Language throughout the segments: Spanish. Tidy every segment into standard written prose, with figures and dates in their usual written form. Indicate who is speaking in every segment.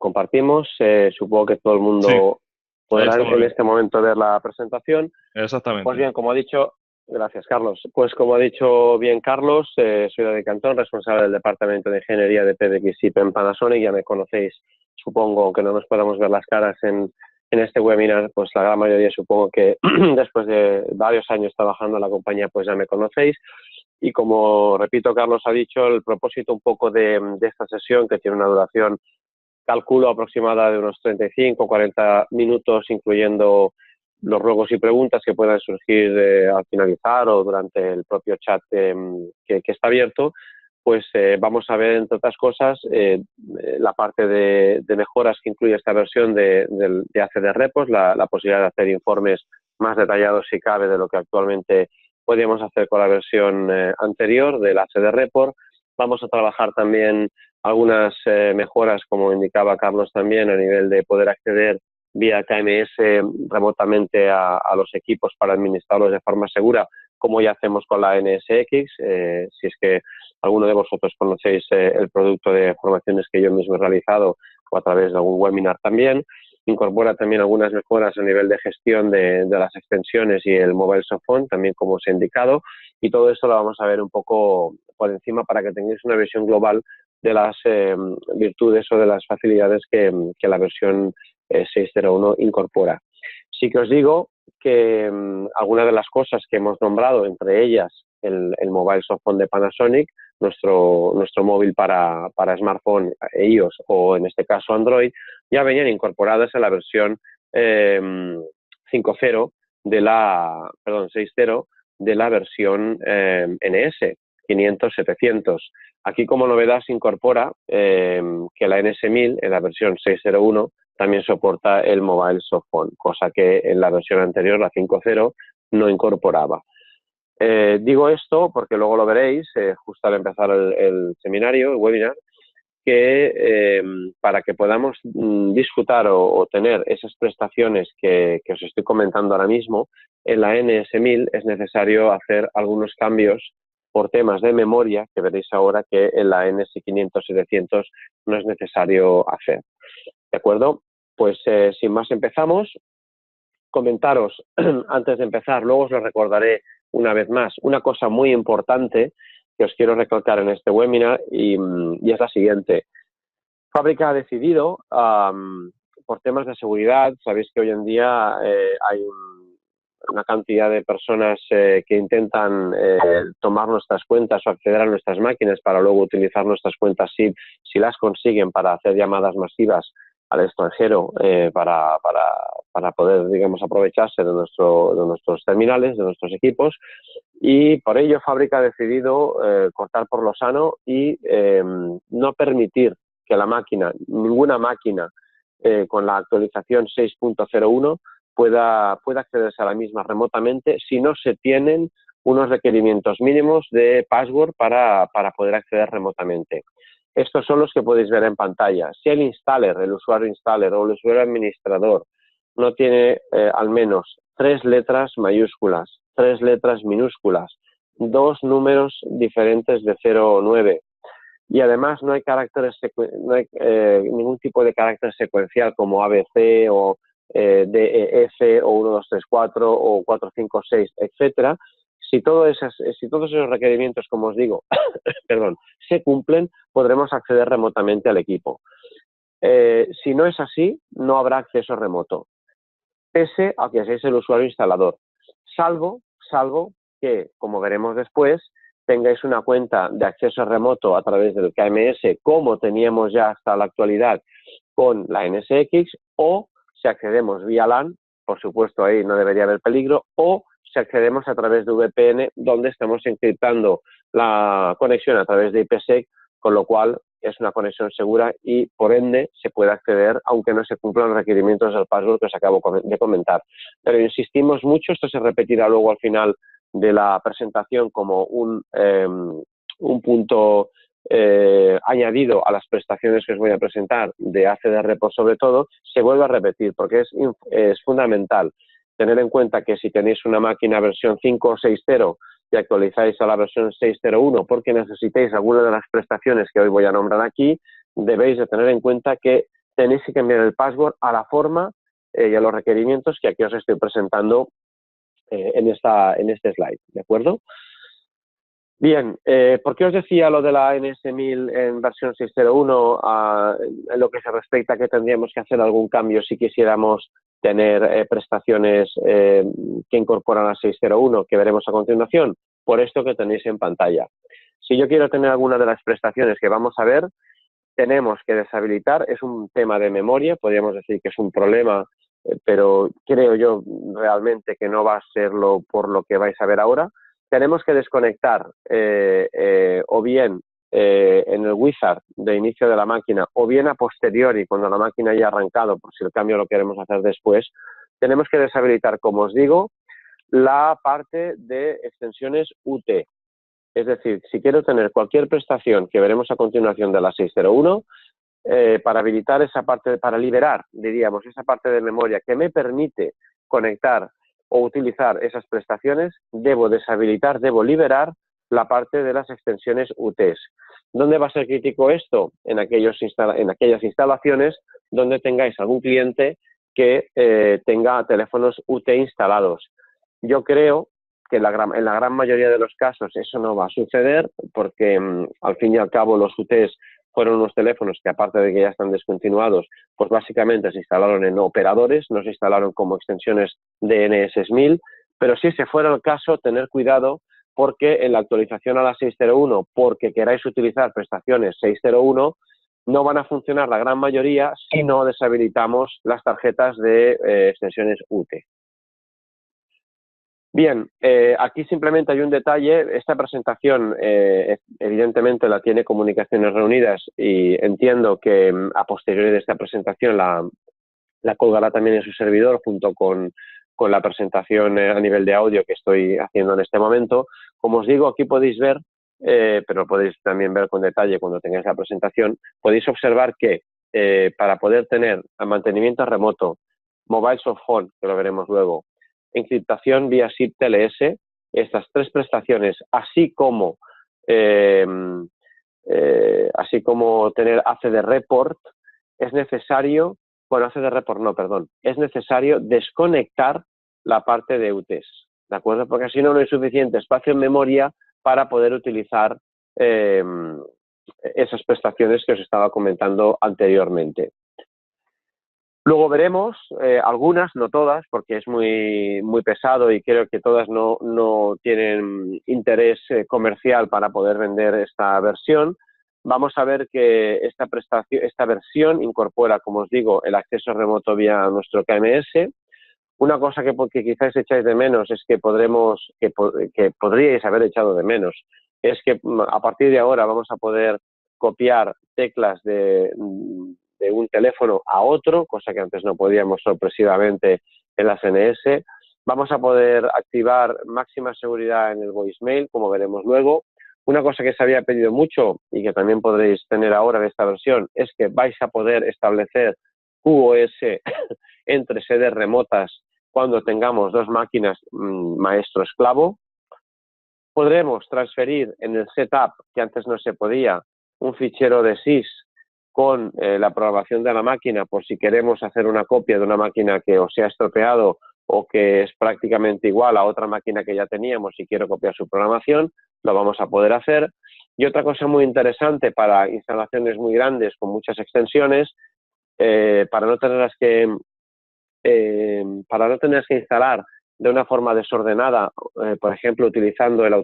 Speaker 1: compartimos. Supongo que todo el
Speaker 2: Sí,
Speaker 1: mundo
Speaker 2: ahí
Speaker 1: podrá
Speaker 2: estamos
Speaker 1: en
Speaker 2: bien.
Speaker 1: este momento ver la presentación. Pues
Speaker 2: Exactamente.
Speaker 1: bien, como ha dicho, gracias Carlos. Pues como ha dicho bien Carlos, soy David Cantón, responsable del Departamento de Ingeniería de PDX-IP en Panasonic. Ya me conocéis, supongo, aunque no nos podamos ver las caras en este webinar, pues la gran mayoría supongo que después de varios años trabajando en la compañía, pues ya me conocéis. Y como, repito, Carlos ha dicho, el propósito un poco de esta sesión, que tiene una duración, calculo, aproximada de unos 35 o 40 minutos, incluyendo los ruegos y preguntas que puedan surgir al finalizar o durante el propio chat que está abierto, pues vamos a ver, entre otras cosas, la parte de mejoras que incluye esta versión de ACD Repos, la posibilidad de hacer informes más detallados, si cabe, de lo que actualmente podíamos hacer con la versión anterior del ACD Report. Vamos a trabajar también algunas mejoras, como indicaba Carlos también, a nivel de poder acceder vía KMS remotamente a los equipos para administrarlos de forma segura, como ya hacemos con la NSX. Si es que alguno de vosotros conocéis el producto de formaciones que yo mismo he realizado o a través de algún webinar también. Incorpora también algunas mejoras a nivel de gestión de las extensiones y el Mobile Softphone, también como os he indicado, y todo esto lo vamos a ver un poco por encima para que tengáis una visión global de las virtudes o de las facilidades que la versión 6.0.1 incorpora. Sí que os digo que algunas de las cosas que hemos nombrado, entre ellas el Mobile Softphone de Panasonic, nuestro móvil para smartphone iOS o en este caso Android, ya venían incorporadas en la versión 5.0 de la, perdón, 6.0 de la versión NS 500-700. Aquí como novedad se incorpora que la NS1000 en la versión 6.0.1 también soporta el Mobile Softphone, cosa que en la versión anterior, la 5.0, no incorporaba. Digo esto porque luego lo veréis justo al empezar el seminario, el webinar, que para que podamos disfrutar o tener esas prestaciones que os estoy comentando ahora mismo, en la NS1000 es necesario hacer algunos cambios por temas de memoria, que veréis ahora que en la NS500-700 no es necesario hacer. ¿De acuerdo? Pues sin más empezamos. Comentaros, antes de empezar, luego os lo recordaré una vez más, una cosa muy importante que os quiero recalcar en este webinar y es la siguiente. Fábrica ha decidido, por temas de seguridad, sabéis que hoy en día hay una cantidad de personas que intentan tomar nuestras cuentas o acceder a nuestras máquinas para luego utilizar nuestras cuentas si las consiguen para hacer llamadas masivas al extranjero para poder, digamos, aprovecharse de nuestros terminales, de nuestros equipos, y por ello Fábrica ha decidido cortar por lo sano y no permitir que la máquina, ninguna máquina con la actualización 6.01 pueda accederse a la misma remotamente si no se tienen unos requerimientos mínimos de password para poder acceder remotamente. Estos son los que podéis ver en pantalla. Si el installer, el usuario installer o el usuario administrador no tiene al menos 3 letras mayúsculas, 3 letras minúsculas, 2 números diferentes de 0 o 9, y además no hay ningún tipo de carácter secuencial como ABC o DEF o 1, 2, 3, 4 o 4, 5, 6, etcétera. Si todos esos requerimientos, como os digo, perdón, se cumplen, podremos acceder remotamente al equipo. Si no es así, no habrá acceso remoto, pese a que seáis el usuario instalador, salvo que, como veremos después, tengáis una cuenta de acceso remoto a través del KMS, como teníamos ya hasta la actualidad con la NSX, o si accedemos vía LAN, por supuesto ahí no debería haber peligro, o si accedemos a través de VPN, donde estamos encriptando la conexión a través de IPsec, con lo cual es una conexión segura y, por ende, se puede acceder, aunque no se cumplan los requerimientos del password que os acabo de comentar. Pero insistimos mucho, esto se repetirá luego al final de la presentación como un punto añadido a las prestaciones que os voy a presentar de ACD Report sobre todo, se vuelve a repetir porque es fundamental tener en cuenta que si tenéis una máquina versión 5.6.0 y actualizáis a la versión 6.0.1 porque necesitéis alguna de las prestaciones que hoy voy a nombrar aquí, debéis de tener en cuenta que tenéis que cambiar el password a la forma y a los requerimientos que aquí os estoy presentando en este slide, ¿de acuerdo? Bien, ¿por qué os decía lo de la NS1000 en versión 6.0.1 en lo que se respecta a que tendríamos que hacer algún cambio si quisiéramos tener prestaciones que incorporan a 6.0.1 que veremos a continuación? Por esto que tenéis en pantalla. Si yo quiero tener alguna de las prestaciones que vamos a ver, tenemos que deshabilitar, es un tema de memoria, podríamos decir que es un problema, pero creo yo realmente que no va a serlo por lo que vais a ver ahora. Tenemos que desconectar o bien en el wizard de inicio de la máquina o bien a posteriori cuando la máquina haya arrancado, por si el cambio lo queremos hacer después. Tenemos que deshabilitar, como os digo, la parte de extensiones UT. Es decir, si quiero tener cualquier prestación que veremos a continuación de la 6.0.1, para habilitar esa parte, para liberar, diríamos, esa parte de memoria que me permite conectar o utilizar esas prestaciones, debo deshabilitar, debo liberar la parte de las extensiones UTs. ¿Dónde va a ser crítico esto? En aquellas instalaciones donde tengáis algún cliente que tenga teléfonos UT instalados. Yo creo que en la gran mayoría de los casos eso no va a suceder porque al fin y al cabo los UTs fueron unos teléfonos que aparte de que ya están descontinuados, pues básicamente se instalaron en operadores, no se instalaron como extensiones de NS1000, pero si ese fuera el caso, tener cuidado porque en la actualización a la 6.0.1, porque queráis utilizar prestaciones 6.0.1, no van a funcionar la gran mayoría si no deshabilitamos las tarjetas de extensiones UT. Bien, aquí simplemente hay un detalle. Esta presentación evidentemente la tiene Comunicaciones Reunidas y entiendo que a posteriori de esta presentación la colgará también en su servidor junto con la presentación a nivel de audio que estoy haciendo en este momento. Como os digo, aquí podéis ver, pero lo podéis también ver con detalle cuando tengáis la presentación, podéis observar que para poder tener mantenimiento remoto, mobile soft phone, que lo veremos luego, encriptación vía SIP TLS, estas tres prestaciones, así como tener ACD Report, es necesario, bueno, ACD Report no, perdón, es necesario desconectar la parte de UTs, ¿de acuerdo? Porque si no, no hay suficiente espacio en memoria para poder utilizar esas prestaciones que os estaba comentando anteriormente. Luego veremos algunas, no todas, porque es muy pesado y creo que todas no tienen interés comercial para poder vender esta versión. Vamos a ver que esta versión incorpora, como os digo, el acceso remoto vía nuestro KMS. Una cosa que quizás echáis de menos es que podríais haber echado de menos, es que a partir de ahora vamos a poder copiar teclas de un teléfono a otro, cosa que antes no podíamos sorpresivamente en las NS. Vamos a poder activar máxima seguridad en el voicemail, como veremos luego. Una cosa que se había pedido mucho y que también podréis tener ahora en esta versión es que vais a poder establecer QoS entre sedes remotas cuando tengamos dos máquinas maestro-esclavo. Podremos transferir en el setup, que antes no se podía, un fichero de SIS con la programación de la máquina por si queremos hacer una copia de una máquina que o se ha estropeado o que es prácticamente igual a otra máquina que ya teníamos y quiero copiar su programación, lo vamos a poder hacer. Y otra cosa muy interesante para instalaciones muy grandes con muchas extensiones, para no tenerlas que instalar de una forma desordenada, por ejemplo, utilizando el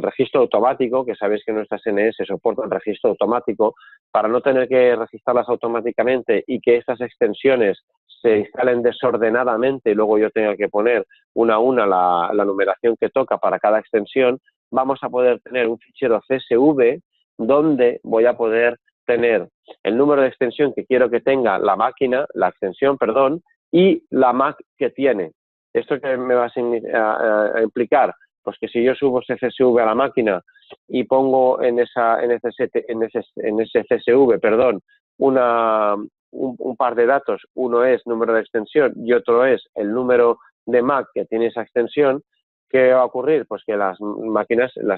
Speaker 1: registro automático, que sabéis que nuestras NS soportan el registro automático, para no tener que registrarlas automáticamente y que estas extensiones se instalen desordenadamente y luego yo tenga que poner una a una la numeración que toca para cada extensión, vamos a poder tener un fichero CSV donde voy a poder tener el número de extensión que quiero que tenga la extensión, y la MAC que tiene. ¿Esto qué me va a implicar? Pues que si yo subo ese CSV a la máquina y pongo en ese CSV, un par de datos, uno es número de extensión y otro es el número de MAC que tiene esa extensión, ¿qué va a ocurrir? Pues que las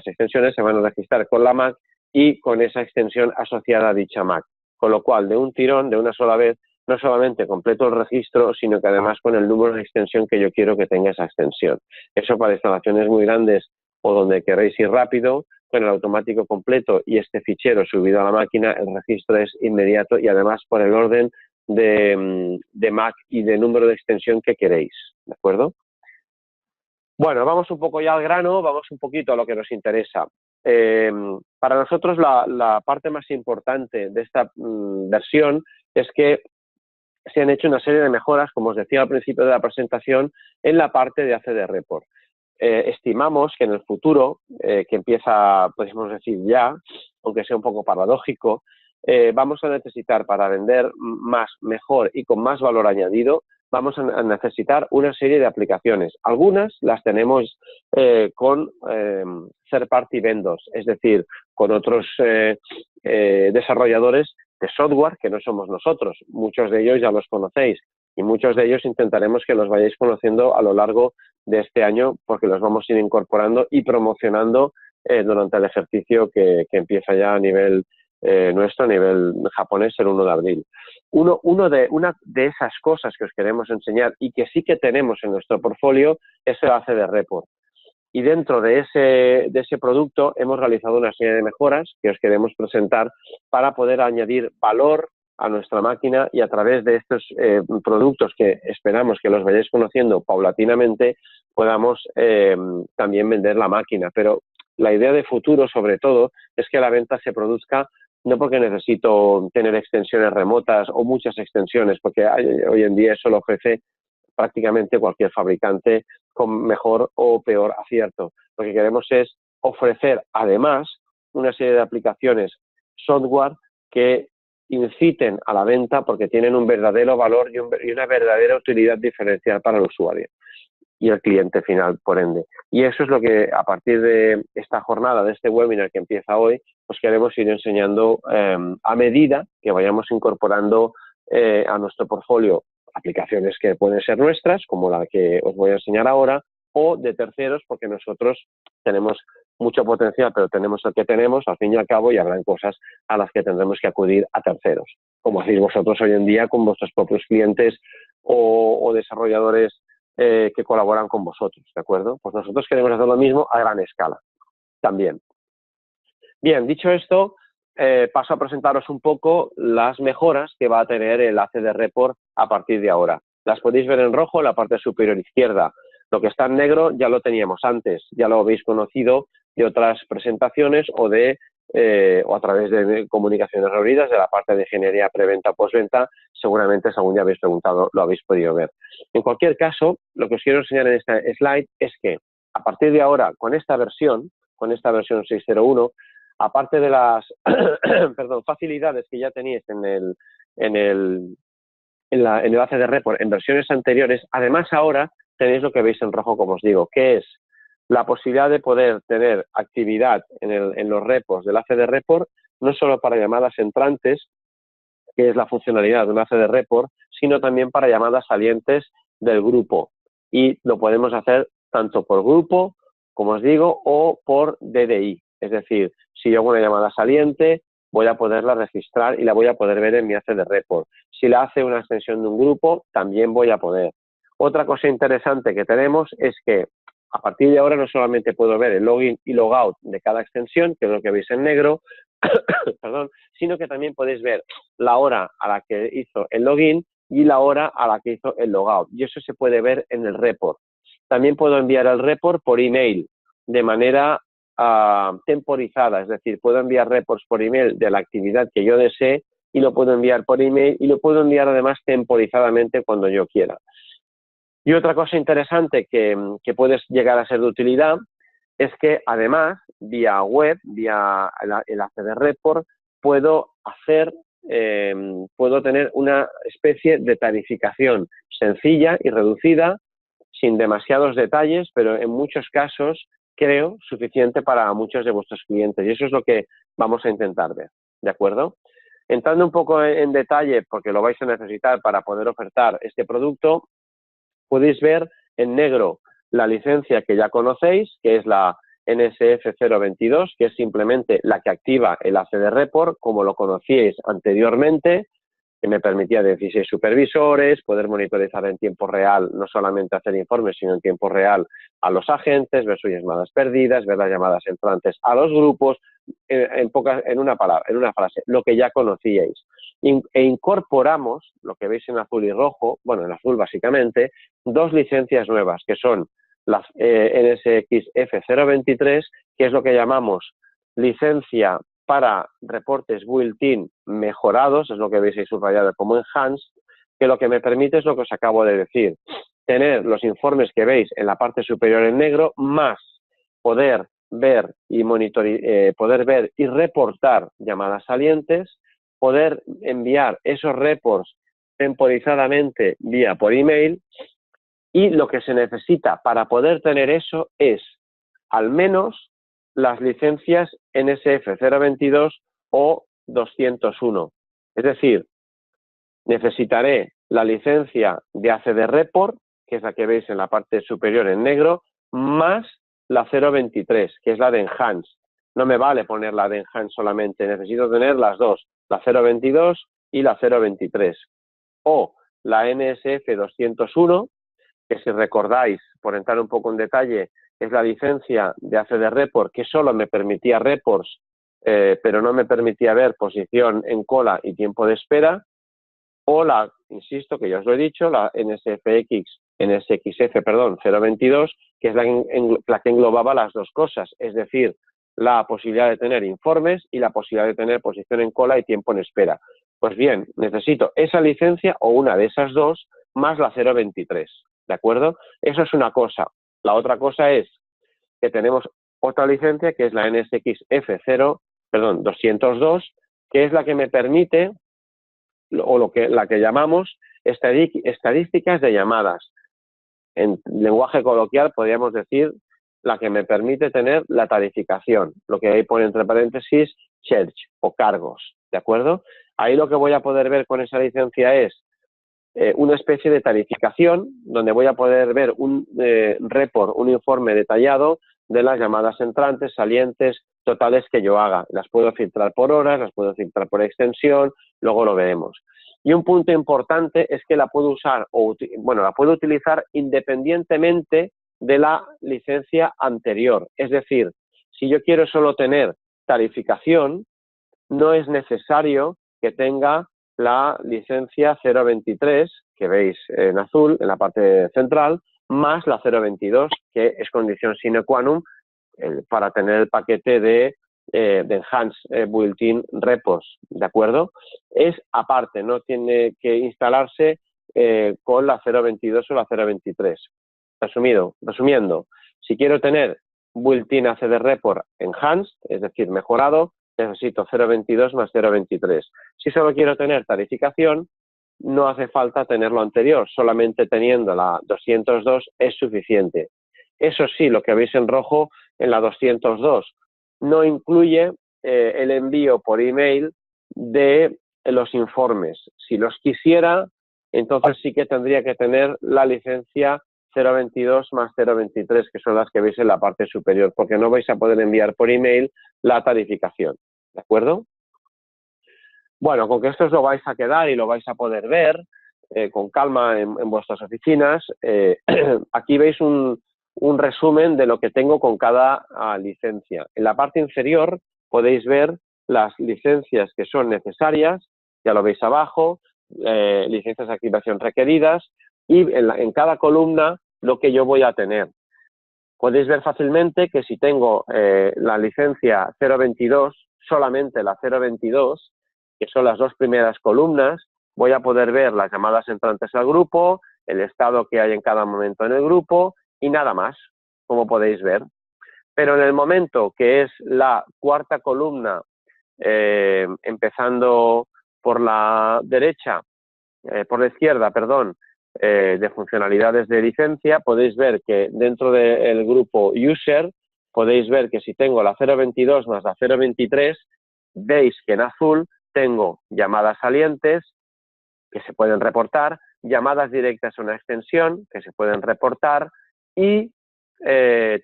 Speaker 1: extensiones se van a registrar con la MAC y con esa extensión asociada a dicha MAC. con lo cual de un tirón, de una sola vez, no solamente completo el registro, sino que además con el número de extensión que yo quiero que tenga esa extensión. Eso para instalaciones muy grandes o donde queréis ir rápido, con el automático completo y este fichero subido a la máquina, el registro es inmediato y además por el orden de MAC y de número de extensión que queréis, ¿de acuerdo? Bueno, vamos un poco ya al grano, vamos un poquito a lo que nos interesa. Para nosotros la parte más importante de esta versión es que se han hecho una serie de mejoras, como os decía al principio de la presentación, en la parte de ACD Report. Estimamos que en el futuro, que empieza, podemos decir ya, aunque sea un poco paradójico, vamos a necesitar para vender más, mejor y con más valor añadido, vamos a necesitar una serie de aplicaciones. Algunas las tenemos con third party vendors, es decir, con otros desarrolladores de software que no somos nosotros. Muchos de ellos ya los conocéis y muchos de ellos intentaremos que los vayáis conociendo a lo largo de este año porque los vamos a ir incorporando y promocionando durante el ejercicio que empieza ya a nivel nuestro, a nivel japonés, el 1 de abril. Una de esas cosas que os queremos enseñar y que sí que tenemos en nuestro portfolio es el ACD Report. Y dentro de ese producto hemos realizado una serie de mejoras que os queremos presentar para poder añadir valor a nuestra máquina y a través de estos productos que esperamos que los vayáis conociendo paulatinamente podamos también vender la máquina. Pero la idea de futuro, sobre todo, es que la venta se produzca no porque necesito tener extensiones remotas o muchas extensiones, porque hoy en día eso lo ofrece prácticamente cualquier fabricante con mejor o peor acierto. Lo que queremos es ofrecer además una serie de aplicaciones software que inciten a la venta porque tienen un verdadero valor y una verdadera utilidad diferencial para el usuario y el cliente final, por ende. Y eso es lo que a partir de esta jornada, de este webinar que empieza hoy, pues queremos ir enseñando a medida que vayamos incorporando a nuestro portfolio aplicaciones que pueden ser nuestras, como la que os voy a enseñar ahora, o de terceros, porque nosotros tenemos mucho potencial, pero tenemos el que tenemos, al fin y al cabo, y habrán cosas a las que tendremos que acudir a terceros, como hacéis vosotros hoy en día con vuestros propios clientes o desarrolladores que colaboran con vosotros, ¿de acuerdo? Pues nosotros queremos hacer lo mismo a gran escala, también. Bien, dicho esto, paso a presentaros un poco las mejoras que va a tener el ACD Report a partir de ahora. Las podéis ver en rojo en la parte superior izquierda. Lo que está en negro ya lo teníamos antes, ya lo habéis conocido de otras presentaciones o a través de comunicaciones reunidas de la parte de ingeniería preventa o postventa, seguramente según ya habéis preguntado lo habéis podido ver. En cualquier caso, lo que os quiero enseñar en esta slide es que a partir de ahora con esta versión 6.0.1, aparte de las facilidades que ya teníais en el ACD Report en versiones anteriores, además ahora tenéis lo que veis en rojo, como os digo, que es la posibilidad de poder tener actividad en los repos del ACD Report, no solo para llamadas entrantes, que es la funcionalidad de un ACD Report, sino también para llamadas salientes del grupo. Y lo podemos hacer tanto por grupo, como os digo, o por DDI. Es decir, si yo hago una llamada saliente, voy a poderla registrar y la voy a poder ver en mi ACD Report. Si la hace una extensión de un grupo, también voy a poder. Otra cosa interesante que tenemos es que a partir de ahora no solamente puedo ver el login y logout de cada extensión, que es lo que veis en negro, perdón, sino que también podéis ver la hora a la que hizo el login y la hora a la que hizo el logout. Y eso se puede ver en el report. También puedo enviar el report por email de manera temporizada, es decir, puedo enviar reports por email de la actividad que yo desee y lo puedo enviar por email y lo puedo enviar además temporizadamente cuando yo quiera. Y otra cosa interesante que puede llegar a ser de utilidad es que además, vía web, vía el ACD Report, puedo tener una especie de tarificación sencilla y reducida, sin demasiados detalles, pero en muchos casos creo suficiente para muchos de vuestros clientes. Y eso es lo que vamos a intentar ver, ¿de acuerdo? Entrando un poco en detalle, porque lo vais a necesitar para poder ofertar este producto, podéis ver en negro la licencia que ya conocéis, que es la NSF 022, que es simplemente la que activa el ACD Report, como lo conocíais anteriormente, que me permitía de 16 supervisores, poder monitorizar en tiempo real, no solamente hacer informes, sino en tiempo real a los agentes, ver sus llamadas perdidas, ver las llamadas entrantes a los grupos, en una frase, lo que ya conocíais. E incorporamos, lo que veis en azul y rojo, bueno, en azul básicamente, dos licencias nuevas, que son las NSX F023, que es lo que llamamos licencia para reportes built-in mejorados, es lo que veis ahí subrayado como enhanced, que lo que me permite es lo que os acabo de decir, tener los informes que veis en la parte superior en negro, más poder ver y poder ver y reportar llamadas salientes, poder enviar esos reports temporizadamente vía por email, y lo que se necesita para poder tener eso es al menos las licencias NSF 022 o 201. Es decir, necesitaré la licencia de ACD Report, que es la que veis en la parte superior en negro, más la 023, que es la de Enhanced. No me vale poner la de Enhanced solamente, necesito tener las dos, la 022 y la 023. O la NSF 201, que si recordáis, por entrar un poco en detalle, es la licencia de ACD Report, que solo me permitía reports, pero no me permitía ver posición en cola y tiempo de espera, o la, insisto, que ya os lo he dicho, la NSXF 022, que es la que englobaba las dos cosas, es decir, la posibilidad de tener informes y la posibilidad de tener posición en cola y tiempo en espera. Pues bien, necesito esa licencia o una de esas dos más la 023, ¿de acuerdo? Eso es una cosa. La otra cosa es que tenemos otra licencia que es la NSXF 202, que es la que me permite, o la que llamamos estadísticas de llamadas. En lenguaje coloquial podríamos decir la que me permite tener la tarificación, lo que ahí pone entre paréntesis charge o cargos, ¿de acuerdo? Ahí lo que voy a poder ver con esa licencia es una especie de tarificación donde voy a poder ver un report, un informe detallado de las llamadas entrantes, salientes, totales que yo haga. Las puedo filtrar por horas, las puedo filtrar por extensión, luego lo veremos. Y un punto importante es que la puedo usar, la puedo utilizar independientemente de la licencia anterior. Es decir, si yo quiero solo tener tarificación, no es necesario que tenga la licencia 023, que veis en azul, en la parte central, más la 022, que es condición sine qua non para tener el paquete de Enhanced Built-in Reports, ¿de acuerdo? Es aparte, no tiene que instalarse con la 022 o la 023. Resumiendo, si quiero tener Built-in ACD Report Enhanced, es decir, mejorado, necesito 022 más 023. Si solo quiero tener tarificación, no hace falta tener lo anterior, solamente teniendo la 202 es suficiente. Eso sí, lo que veis en rojo en la 202 no incluye el envío por email de los informes. Si los quisiera, entonces sí que tendría que tener la licencia 022 más 023, que son las que veis en la parte superior, porque no vais a poder enviar por email la tarificación, ¿de acuerdo? Bueno, con que esto os lo vais a quedar y lo vais a poder ver con calma en vuestras oficinas, aquí veis un resumen de lo que tengo con cada licencia. En la parte inferior podéis ver las licencias que son necesarias, ya lo veis abajo, licencias de activación requeridas, y en cada columna lo que yo voy a tener. Podéis ver fácilmente que si tengo la licencia 022, solamente la 022, que son las dos primeras columnas, voy a poder ver las llamadas entrantes al grupo, el estado que hay en cada momento en el grupo y nada más, como podéis ver. Pero en el momento que es la cuarta columna, empezando por la derecha, por la izquierda, perdón, de funcionalidades de licencia, podéis ver que dentro del grupo User, podéis ver que si tengo la 022 más la 023, veis que en azul tengo llamadas salientes que se pueden reportar, llamadas directas a una extensión que se pueden reportar y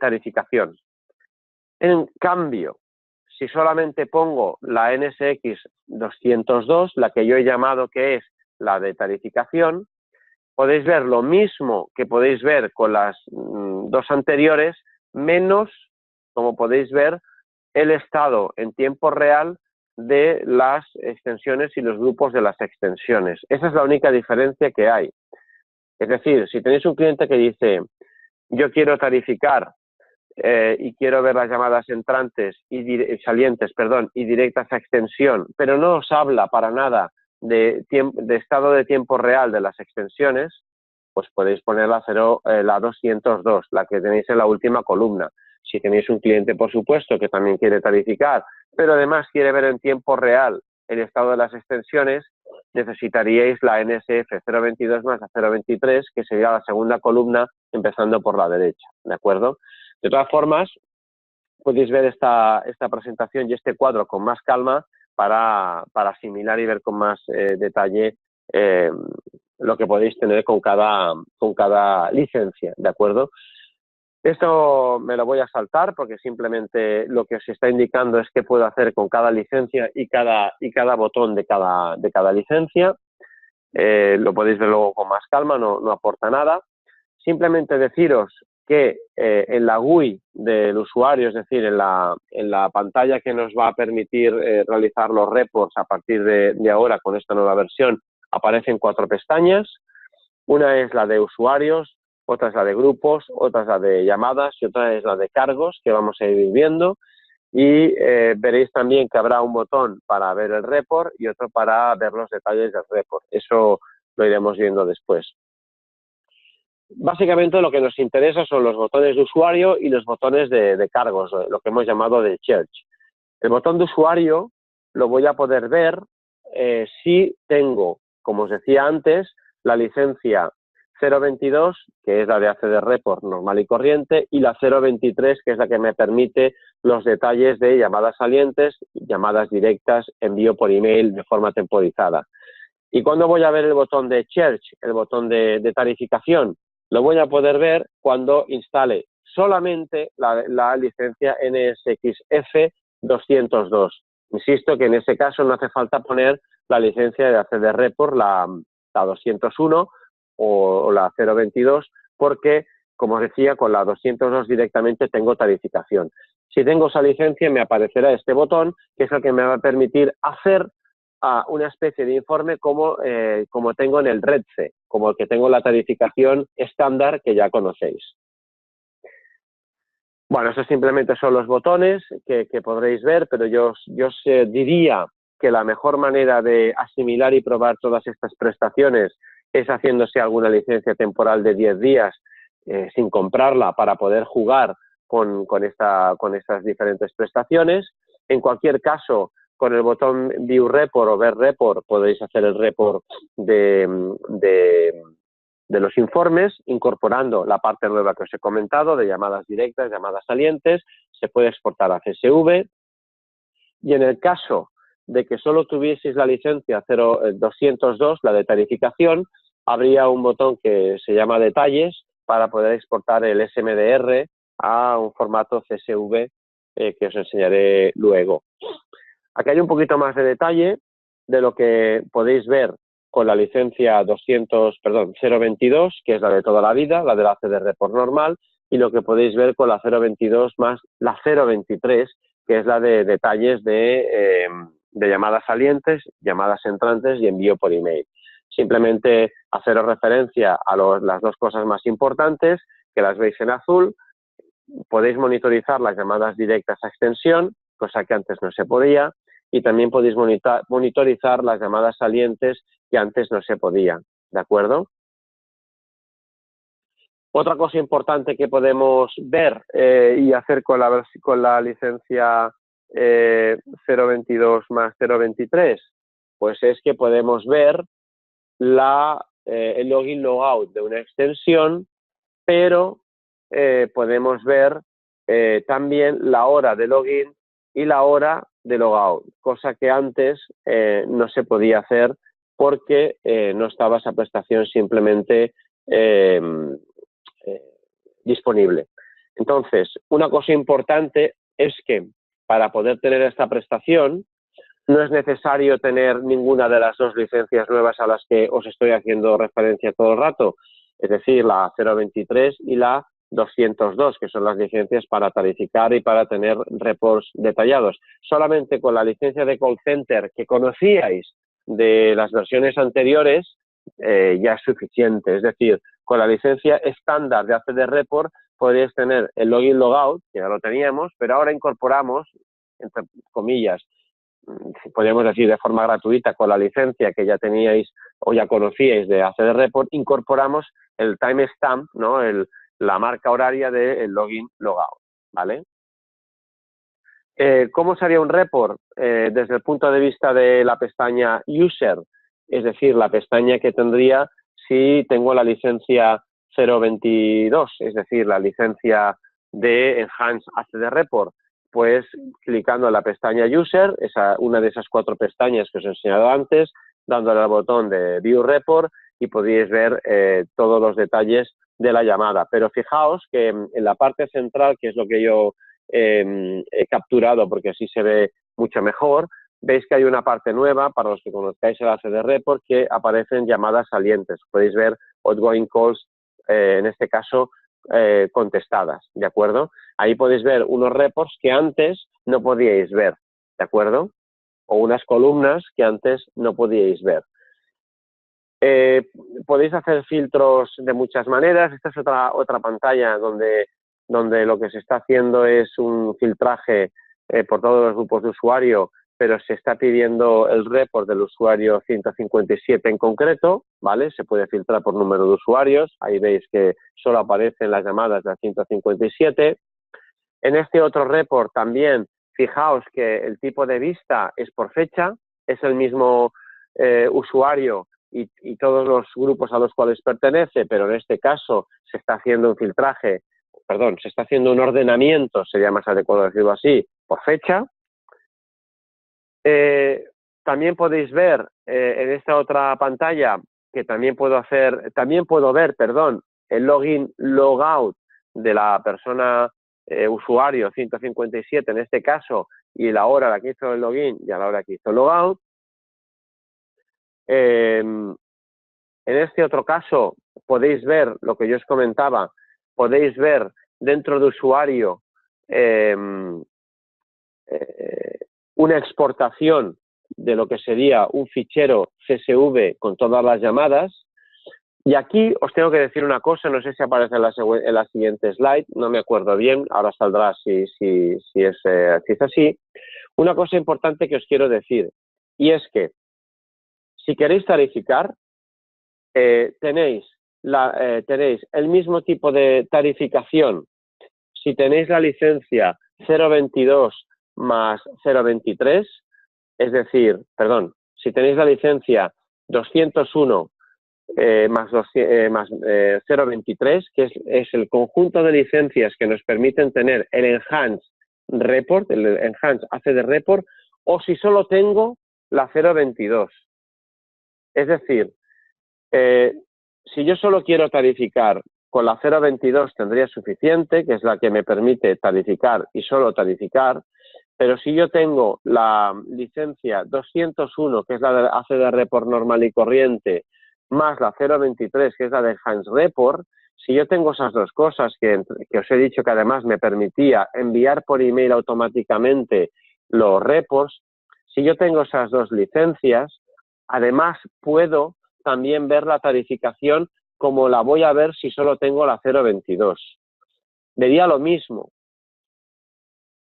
Speaker 1: tarificación. En cambio, si solamente pongo la NSX 202, la que yo he llamado que es la de tarificación, podéis ver lo mismo que podéis ver con las dos anteriores, menos, como podéis ver, el estado en tiempo real de las extensiones y los grupos de las extensiones. Esa es la única diferencia que hay. Es decir, si tenéis un cliente que dice, yo quiero tarificar y quiero ver las llamadas entrantes y salientes, perdón, y directas a extensión, pero no os habla para nada de estado de tiempo real de las extensiones, pues podéis poner la 202, la que tenéis en la última columna. Si tenéis un cliente, por supuesto, que también quiere tarificar, pero además quiere ver en tiempo real el estado de las extensiones, necesitaríais la NSF 022 más la 023, que sería la segunda columna empezando por la derecha, ¿de acuerdo? De todas formas, podéis ver esta presentación y este cuadro con más calma para asimilar y ver con más detalle lo que podéis tener con cada licencia, ¿de acuerdo? Esto me lo voy a saltar porque simplemente lo que os está indicando es qué puedo hacer con cada licencia y cada botón de cada licencia. Lo podéis ver luego con más calma, no aporta nada. Simplemente deciros que en la GUI del usuario, es decir, en la pantalla que nos va a permitir realizar los reports a partir de ahora con esta nueva versión, aparecen 4 pestañas. Una es la de usuarios, otra es la de grupos, otra es la de llamadas y otra es la de cargos, que vamos a ir viendo. Y veréis también que habrá un botón para ver el report y otro para ver los detalles del report. Eso lo iremos viendo después. Básicamente lo que nos interesa son los botones de usuario y los botones de cargos, lo que hemos llamado de church. El botón de usuario lo voy a poder ver si tengo, como os decía antes, la licencia 022, que es la de ACD Report normal y corriente, y la 023, que es la que me permite los detalles de llamadas salientes, llamadas directas, envío por email de forma temporizada. ¿Y cuándo voy a ver el botón de Church, el botón de tarificación? Lo voy a poder ver cuando instale solamente la licencia NSXF 202. Insisto que en ese caso no hace falta poner la licencia de ACD Report, la 201 o la 022, porque, como os decía, con la 202 directamente tengo tarificación. Si tengo esa licencia, me aparecerá este botón, que es el que me va a permitir hacer una especie de informe como tengo en el REDCE, como el que tengo la tarificación estándar que ya conocéis. Bueno, estos simplemente son los botones que podréis ver, pero yo os diría que la mejor manera de asimilar y probar todas estas prestaciones es haciéndose alguna licencia temporal de 10 días sin comprarla para poder jugar con estas diferentes prestaciones. En cualquier caso, con el botón View Report o Ver Report podéis hacer el report de los informes, incorporando la parte nueva que os he comentado de llamadas directas, llamadas salientes, se puede exportar a CSV. Y en el caso de que solo tuvieseis la licencia 202, la de tarificación, habría un botón que se llama Detalles para poder exportar el SMDR a un formato CSV que os enseñaré luego. Aquí hay un poquito más de detalle de lo que podéis ver con la licencia 022, que es la de toda la vida, la de la ACD Report normal, y lo que podéis ver con la 022 más la 023, que es la de detalles de llamadas salientes, llamadas entrantes y envío por email. Simplemente haceros referencia a las dos cosas más importantes, que las veis en azul. Podéis monitorizar las llamadas directas a extensión, cosa que antes no se podía, y también podéis monitorizar las llamadas salientes que antes no se podía, ¿de acuerdo? Otra cosa importante que podemos ver y hacer con la licencia 022 más 023, pues es que podemos ver el login logout de una extensión, pero podemos ver también la hora de login y la hora de logout, cosa que antes no se podía hacer porque no estaba esa prestación simplemente disponible. Entonces, una cosa importante es que para poder tener esta prestación no es necesario tener ninguna de las dos licencias nuevas a las que os estoy haciendo referencia todo el rato, es decir, la 023 y la 202, que son las licencias para tarificar y para tener reports detallados. Solamente con la licencia de call center que conocíais de las versiones anteriores ya es suficiente. Es decir, con la licencia estándar de ACD Report podríais tener el login logout, que ya lo teníamos, pero ahora incorporamos, entre comillas, podríamos decir de forma gratuita, con la licencia que ya teníais o ya conocíais de ACD Report, incorporamos el timestamp, ¿no? La marca horaria del login logout, ¿vale? ¿Cómo sería un report? Desde el punto de vista de la pestaña User, es decir, la pestaña que tendría si tengo la licencia 022, es decir, la licencia de Enhanced ACD Report, pues clicando en la pestaña User, una de esas 4 pestañas que os he enseñado antes, dándole al botón de View Report y podéis ver todos los detalles de la llamada. Pero fijaos que en la parte central, que es lo que yo he capturado porque así se ve mucho mejor, veis que hay una parte nueva para los que conozcáis el ACD Report que aparecen llamadas salientes. Podéis ver outgoing calls, en este caso contestadas, ¿de acuerdo? Ahí podéis ver unos reports que antes no podíais ver, ¿de acuerdo? O unas columnas que antes no podíais ver. Podéis hacer filtros de muchas maneras. Esta es otra pantalla donde lo que se está haciendo es un filtraje por todos los grupos de usuario, pero se está pidiendo el report del usuario 157 en concreto, ¿vale? Se puede filtrar por número de usuarios. Ahí veis que solo aparecen las llamadas del 157. En este otro report también, fijaos que el tipo de vista es por fecha, es el mismo usuario y todos los grupos a los cuales pertenece, pero en este caso se está haciendo un filtraje, perdón, se está haciendo un ordenamiento, sería más adecuado decirlo así, por fecha. También podéis ver en esta otra pantalla que también puedo ver, el login logout de la persona usuario 157 en este caso y la hora a la que hizo el login y a la hora que hizo el logout. En este otro caso podéis ver lo que yo os comentaba, podéis ver dentro de usuario una exportación de lo que sería un fichero CSV con todas las llamadas. Y aquí os tengo que decir una cosa, no sé si aparece en la siguiente slide, no me acuerdo bien, ahora saldrá si es así. Una cosa importante que os quiero decir, y es que si queréis tarificar, tenéis el mismo tipo de tarificación si tenéis la licencia 022 más 023, es decir, si tenéis la licencia 201 más 023, que es el conjunto de licencias que nos permiten tener el Enhanced Report, el Enhanced ACD Report, o si solo tengo la 022. Es decir, si yo solo quiero tarificar con la 022 tendría suficiente, que es la que me permite tarificar y solo tarificar, pero si yo tengo la licencia 201, que es la de ACD Report normal y corriente, más la 023, que es la de Enhanced Report, si yo tengo esas dos cosas que os he dicho que además me permitía enviar por email automáticamente los reports, si yo tengo esas dos licencias, además puedo también ver la tarificación como la voy a ver si solo tengo la 022. Vería lo mismo.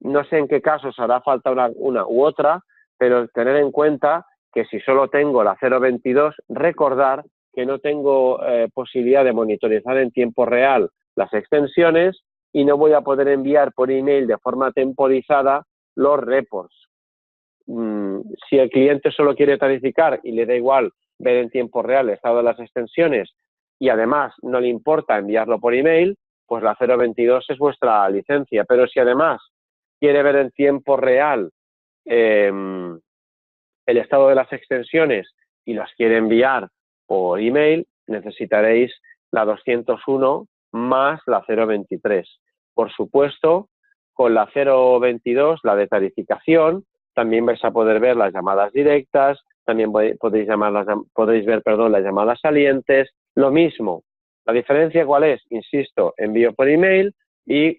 Speaker 1: No sé en qué casos hará falta una u otra, pero tener en cuenta que si solo tengo la 022, recordar que no tengo posibilidad de monitorizar en tiempo real las extensiones y no voy a poder enviar por email de forma temporizada los reports. Si el cliente solo quiere tarificar y le da igual ver en tiempo real el estado de las extensiones y además no le importa enviarlo por email, pues la 022 es vuestra licencia. Pero si además quiere ver en tiempo real el estado de las extensiones y las quiere enviar por email, necesitaréis la 201 más la 023. Por supuesto, con la 022, la de tarificación, también vais a poder ver las llamadas directas, también podéis ver, las llamadas salientes, lo mismo. La diferencia, ¿cuál es? Insisto, envío por email y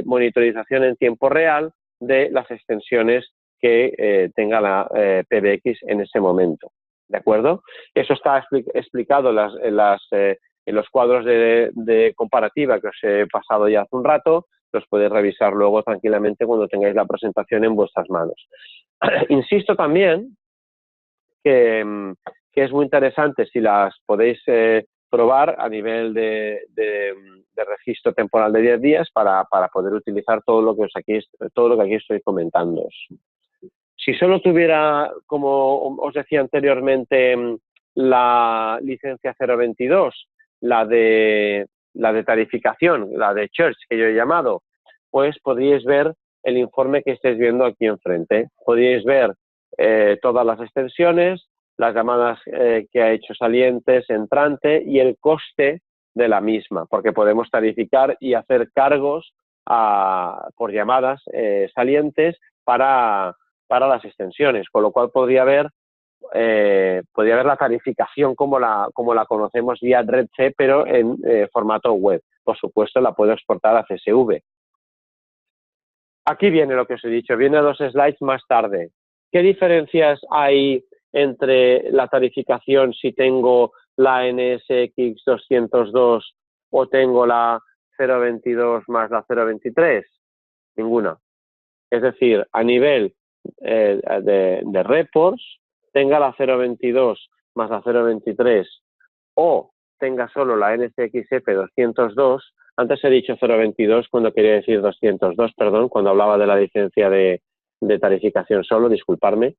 Speaker 1: monitorización en tiempo real de las extensiones que tenga la PBX en ese momento. ¿De acuerdo? Eso está explicado en los cuadros de comparativa que os he pasado ya hace un rato. Los podéis revisar luego tranquilamente cuando tengáis la presentación en vuestras manos. Insisto también que es muy interesante si las podéis probar a nivel de registro temporal de 10 días para poder utilizar todo lo que aquí estoy comentando. Si solo tuviera, como os decía anteriormente, la licencia 022, la de tarificación, la de Church que yo he llamado, pues podríais ver el informe que estáis viendo aquí enfrente. Podríais ver todas las extensiones, las llamadas que ha hecho salientes, entrante y el coste de la misma, porque podemos tarificar y hacer cargos por llamadas salientes para las extensiones, con lo cual podría haber la tarificación como la conocemos vía Red-C, pero en formato web. Por supuesto, la puedo exportar a CSV. Aquí viene lo que os he dicho, viene 2 slides más tarde. ¿Qué diferencias hay entre la tarificación si tengo la NSX 202 o tengo la 022 más la 023? Ninguna. Es decir, a nivel de reports, tenga la 022 más la 023 o tenga solo la NSXF 202, antes he dicho 022 cuando quería decir 202, perdón, cuando hablaba de la licencia de tarificación solo, disculparme,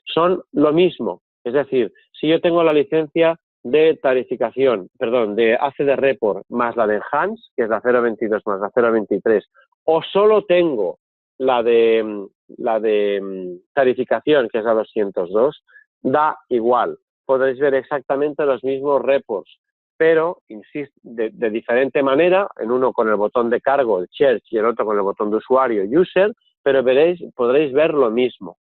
Speaker 1: son lo mismo. Es decir, si yo tengo la licencia de tarificación, perdón, de ACD Report más la de Enhance, que es la 022 más la 023, o solo tengo la de tarificación, que es la 202, da igual. Podréis ver exactamente los mismos reports, pero, insisto, de diferente manera, en uno con el botón de cargo, el Church, y el otro con el botón de usuario, User, pero podréis ver lo mismo.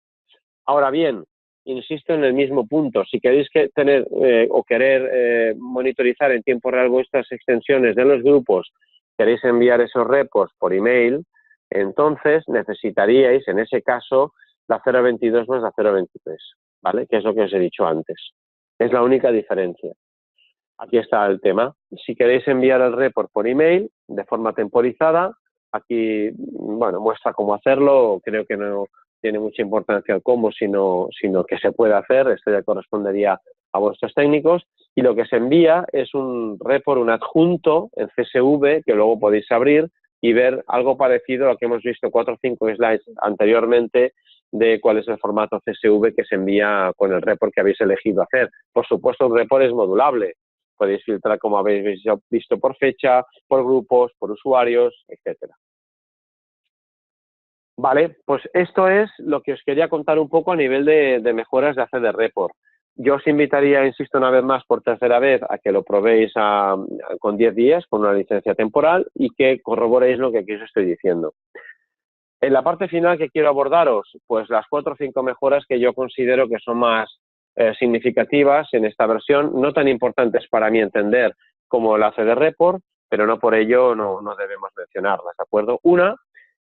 Speaker 1: Ahora bien, insisto en el mismo punto, si queréis querer monitorizar en tiempo real vuestras extensiones de los grupos, queréis enviar esos reports por email, entonces necesitaríais, en ese caso, la 022 más la 023, ¿vale? Que es lo que os he dicho antes. Es la única diferencia. Aquí está el tema. Si queréis enviar el report por email, de forma temporizada, aquí, bueno, muestra cómo hacerlo. Creo que no tiene mucha importancia el cómo, sino que se puede hacer. Esto ya correspondería a vuestros técnicos. Y lo que se envía es un report, un adjunto en CSV, que luego podéis abrir y ver algo parecido a lo que hemos visto 4 o 5 slides anteriormente de cuál es el formato CSV que se envía con el report que habéis elegido hacer. Por supuesto, el report es modulable. Podéis filtrar, como habéis visto, por fecha, por grupos, por usuarios, etcétera. Vale, pues esto es lo que os quería contar un poco a nivel de mejoras de ACD Report. Yo os invitaría, insisto una vez más, por tercera vez, a que lo probéis con 10 días, con una licencia temporal, y que corroboréis lo que aquí os estoy diciendo. En la parte final que quiero abordaros, pues las 4 o 5 mejoras que yo considero que son más significativas en esta versión, no tan importantes para mí entender como el ACD Report, pero no por ello no debemos mencionarlas, ¿de acuerdo? Una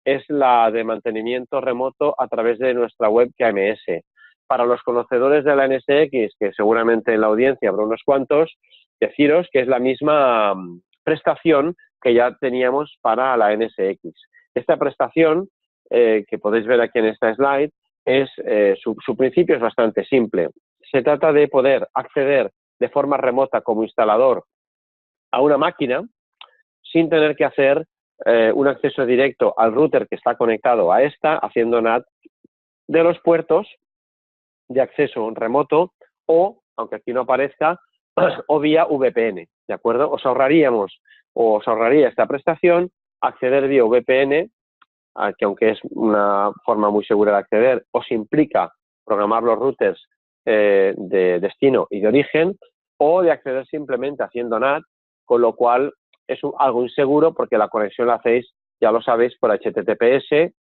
Speaker 1: es la de mantenimiento remoto a través de nuestra web KMS. Para los conocedores de la NSX, que seguramente en la audiencia habrá unos cuantos, deciros que es la misma prestación que ya teníamos para la NSX. Esta prestación, que podéis ver aquí en esta slide, su principio es bastante simple. Se trata de poder acceder de forma remota como instalador a una máquina sin tener que hacer un acceso directo al router que está conectado a esta, haciendo NAT de los puertos de acceso remoto o, aunque aquí no aparezca, o vía VPN, ¿de acuerdo? Os ahorraría esta prestación acceder vía VPN, que aunque es una forma muy segura de acceder, os implica programar los routers de destino y de origen, o de acceder simplemente haciendo NAT, con lo cual es algo inseguro porque la conexión la hacéis ya lo sabéis, por HTTPS,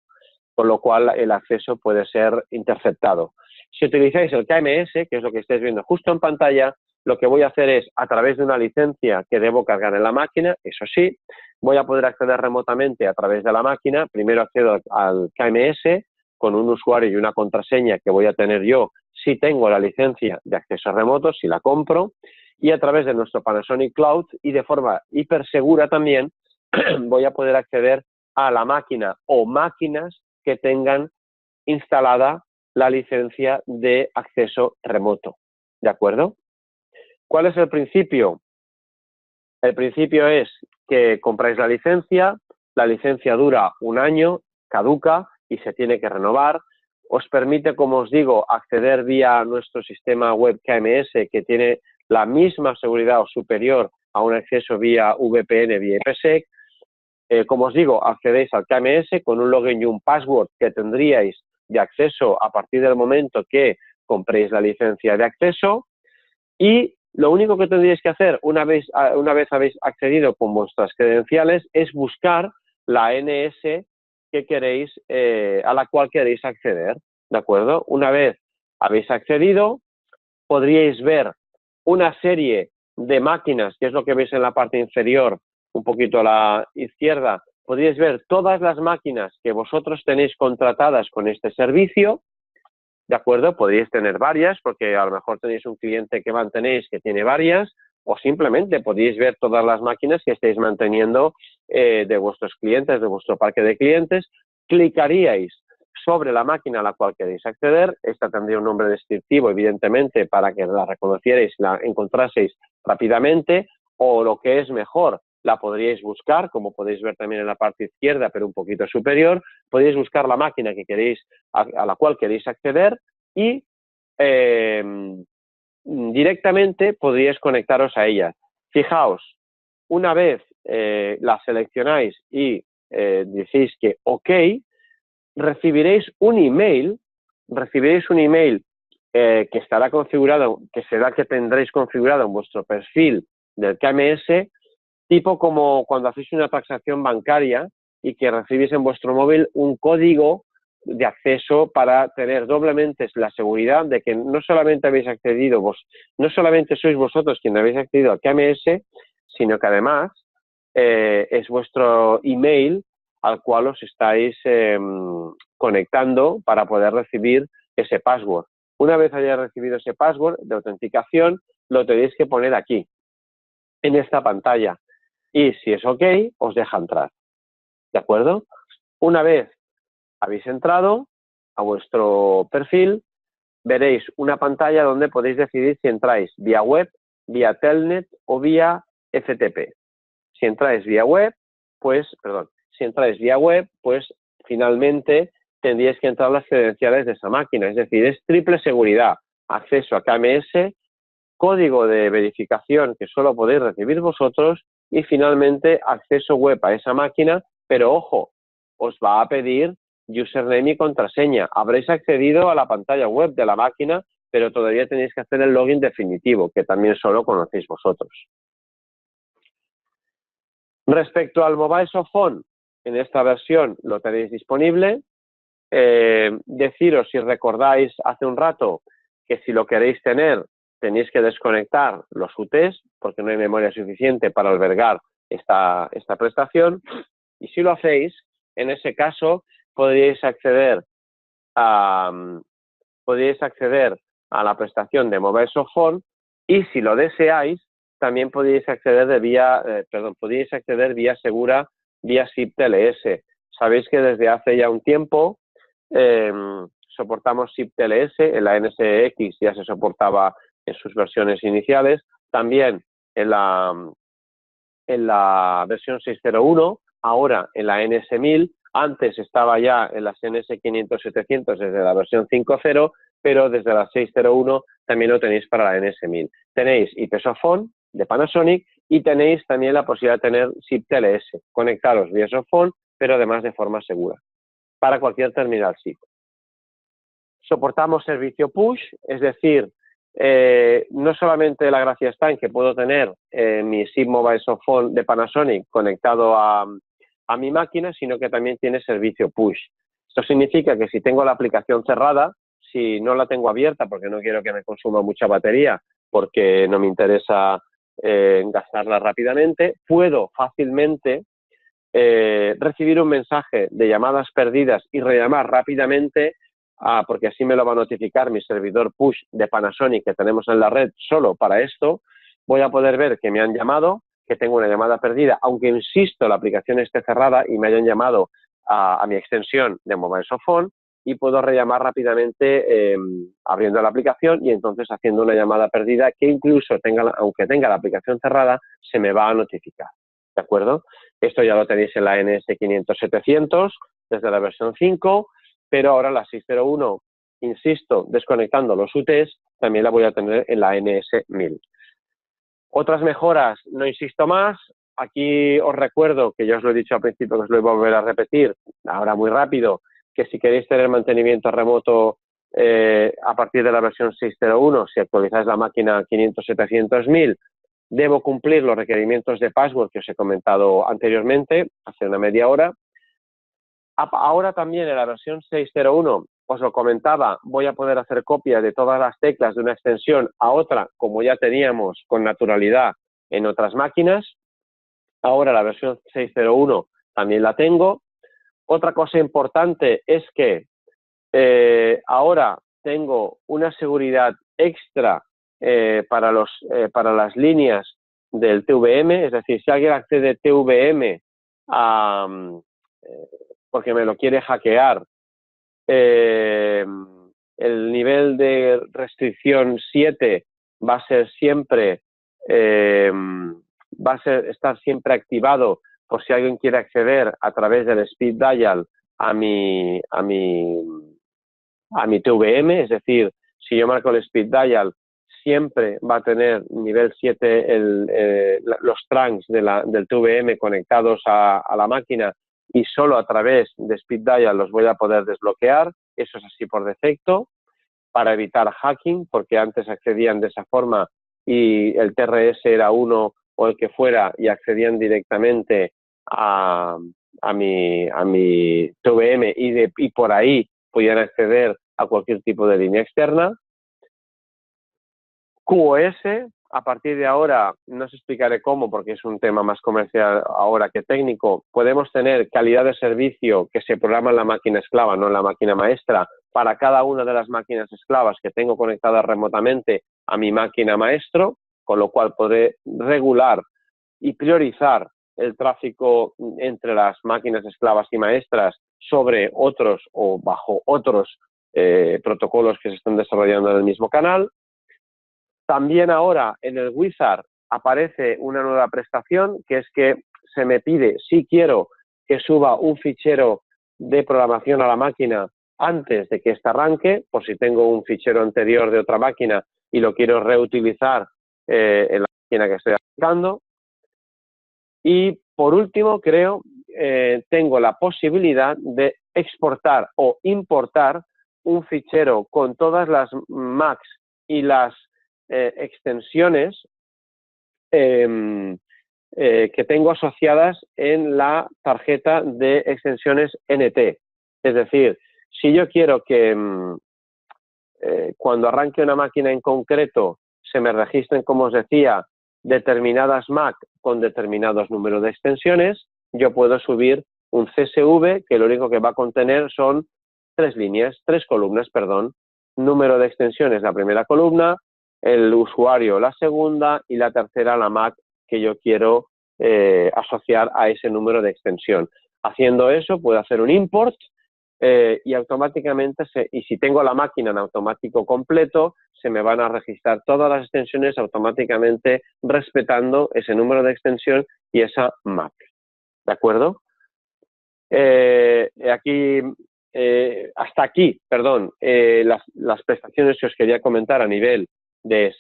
Speaker 1: con lo cual el acceso puede ser interceptado. Si utilizáis el KMS, que es lo que estáis viendo justo en pantalla, lo que voy a hacer es, a través de una licencia que debo cargar en la máquina, eso sí, voy a poder acceder remotamente a través de la máquina. Primero accedo al KMS con un usuario y una contraseña que voy a tener yo si tengo la licencia de acceso remoto, si la compro, y a través de nuestro Panasonic Cloud y de forma hiper segura también voy a poder acceder a la máquina o máquinas que tengan instalada la licencia de acceso remoto. ¿De acuerdo? ¿Cuál es el principio? El principio es que compráis la licencia dura un año, caduca y se tiene que renovar. Os permite, como os digo, acceder vía nuestro sistema web KMS, que tiene la misma seguridad o superior a un acceso vía VPN, vía IPsec. Como os digo, accedéis al KMS con un login y un password que tendríais de acceso a partir del momento que compréis la licencia de acceso, y lo único que tendríais que hacer una vez habéis accedido con vuestras credenciales es buscar la NS que queréis, a la cual queréis acceder, ¿de acuerdo? Una vez habéis accedido, podríais ver una serie de máquinas, que es lo que veis en la parte inferior, un poquito a la izquierda. Podríais ver todas las máquinas que vosotros tenéis contratadas con este servicio, ¿de acuerdo? Podríais tener varias, porque a lo mejor tenéis un cliente que mantenéis que tiene varias, o simplemente podéis ver todas las máquinas que estáis manteniendo de vuestros clientes, de vuestro parque de clientes. Clicaríais sobre la máquina a la cual queréis acceder. Esta tendría un nombre descriptivo, evidentemente, para que la reconocierais y la encontraseis rápidamente, o lo que es mejor, la podríais buscar, como podéis ver también en la parte izquierda, pero un poquito superior. Podéis buscar la máquina que queréis, a la cual queréis acceder, y directamente podríais conectaros a ella. Fijaos, una vez la seleccionáis y decís que OK, recibiréis un email que estará configurado, que será que tendréis configurado en vuestro perfil del KMS, tipo como cuando hacéis una transacción bancaria y que recibís en vuestro móvil un código de acceso para tener doblemente la seguridad de que no solamente habéis accedido no solamente sois vosotros quienes habéis accedido al KMS, sino que además es vuestro email al cual os estáis conectando para poder recibir ese password. Una vez hayáis recibido ese password de autenticación, lo tenéis que poner aquí, en esta pantalla. Y si es OK, os deja entrar. ¿De acuerdo? Una vez habéis entrado a vuestro perfil, veréis una pantalla donde podéis decidir si entráis vía web, vía telnet o vía FTP. Si entráis vía web, pues finalmente tendríais que entrar las credenciales de esa máquina. Es decir, es triple seguridad, acceso a KMS, código de verificación que solo podéis recibir vosotros y finalmente acceso web a esa máquina, pero ojo, os va a pedir username y contraseña. Habréis accedido a la pantalla web de la máquina, pero todavía tenéis que hacer el login definitivo, que también solo conocéis vosotros. Respecto al Mobile Soft Phone, en esta versión lo tenéis disponible. Deciros, si recordáis hace un rato, que si lo queréis tener, tenéis que desconectar los UTs, porque no hay memoria suficiente para albergar esta prestación. Y si lo hacéis, en ese caso, podríais acceder a la prestación de Mobile Soft Phone, y si lo deseáis, también podéis acceder vía segura, vía SIP TLS. Sabéis que desde hace ya un tiempo soportamos SIP TLS, en la NSX ya se soportaba en sus versiones iniciales, también en la versión 6.0.1, ahora en la NS1000, antes estaba ya en las NS500-700 desde la versión 5.0, pero desde la 6.0.1 también lo tenéis para la NS1000. Tenéis IP Soft Phone de Panasonic y tenéis también la posibilidad de tener SIP TLS, conectaros vía Soft Phone, pero además de forma segura, para cualquier terminal SIP. Soportamos servicio push, es decir, no solamente la gracia está en que puedo tener mi SIP Mobile Soft Phone de Panasonic conectado a a mi máquina, sino que también tiene servicio push. Esto significa que si tengo la aplicación cerrada, si no la tengo abierta porque no quiero que me consuma mucha batería, porque no me interesa gastarla rápidamente, puedo fácilmente recibir un mensaje de llamadas perdidas y rellamar rápidamente, porque así me lo va a notificar mi servidor push de Panasonic que tenemos en la red solo para esto. Voy a poder ver que me han llamado, que tengo una llamada perdida, aunque insisto la aplicación esté cerrada y me hayan llamado a mi extensión de Mobile Soft Phone, y puedo rellamar rápidamente abriendo la aplicación y entonces haciendo una llamada perdida que incluso aunque tenga la aplicación cerrada, se me va a notificar. ¿De acuerdo? Esto ya lo tenéis en la NS500-700 desde la versión 5, pero ahora la 601, insisto, desconectando los UTs, también la voy a tener en la NS1000. Otras mejoras, no insisto más. Aquí os recuerdo, que ya os lo he dicho al principio, que os lo voy a volver a repetir, ahora muy rápido, que si queréis tener mantenimiento remoto a partir de la versión 601, si actualizáis la máquina 500-700.000, debo cumplir los requerimientos de password que os he comentado anteriormente, hace una media hora. Ahora también en la versión 601, os lo comentaba, voy a poder hacer copia de todas las teclas de una extensión a otra, como ya teníamos con naturalidad en otras máquinas. Ahora la versión 601 también la tengo. Otra cosa importante es que ahora tengo una seguridad extra para las líneas del TVM, es decir, si alguien accede TVM porque me lo quiere hackear, el nivel de restricción 7 va a ser siempre, estar siempre activado por si alguien quiere acceder a través del speed dial a mi TVM, es decir, si yo marco el speed dial, siempre va a tener nivel 7 los trunks del TVM conectados a la máquina, y solo a través de speed dial los voy a poder desbloquear. Eso es así por defecto, para evitar hacking, porque antes accedían de esa forma y el TRS era 1 o el que fuera y accedían directamente a mi TVM y por ahí podían acceder a cualquier tipo de línea externa. QoS, a partir de ahora, no os explicaré cómo porque es un tema más comercial ahora que técnico, podemos tener calidad de servicio que se programa en la máquina esclava, no en la máquina maestra, para cada una de las máquinas esclavas que tengo conectadas remotamente a mi máquina maestro, con lo cual podré regular y priorizar el tráfico entre las máquinas esclavas y maestras sobre otros o bajo otros protocolos que se están desarrollando en el mismo canal. También ahora en el Wizard aparece una nueva prestación, que es que se me pide, si quiero que suba un fichero de programación a la máquina antes de que ésta arranque, por si tengo un fichero anterior de otra máquina y lo quiero reutilizar en la máquina que estoy aplicando. Y por último, tengo la posibilidad de exportar o importar un fichero con todas las Macs y las extensiones que tengo asociadas en la tarjeta de extensiones NT. Es decir, si yo quiero que cuando arranque una máquina en concreto se me registren, como os decía, determinadas Mac con determinados números de extensiones, yo puedo subir un CSV que lo único que va a contener son tres columnas, número de extensiones la primera columna, el usuario la segunda y la tercera la Mac que yo quiero asociar a ese número de extensión. Haciendo eso puedo hacer un import y automáticamente, y si tengo la máquina en automático completo, se me van a registrar todas las extensiones automáticamente respetando ese número de extensión y esa Mac. ¿De acuerdo? Hasta aquí, las prestaciones que os quería comentar a nivel de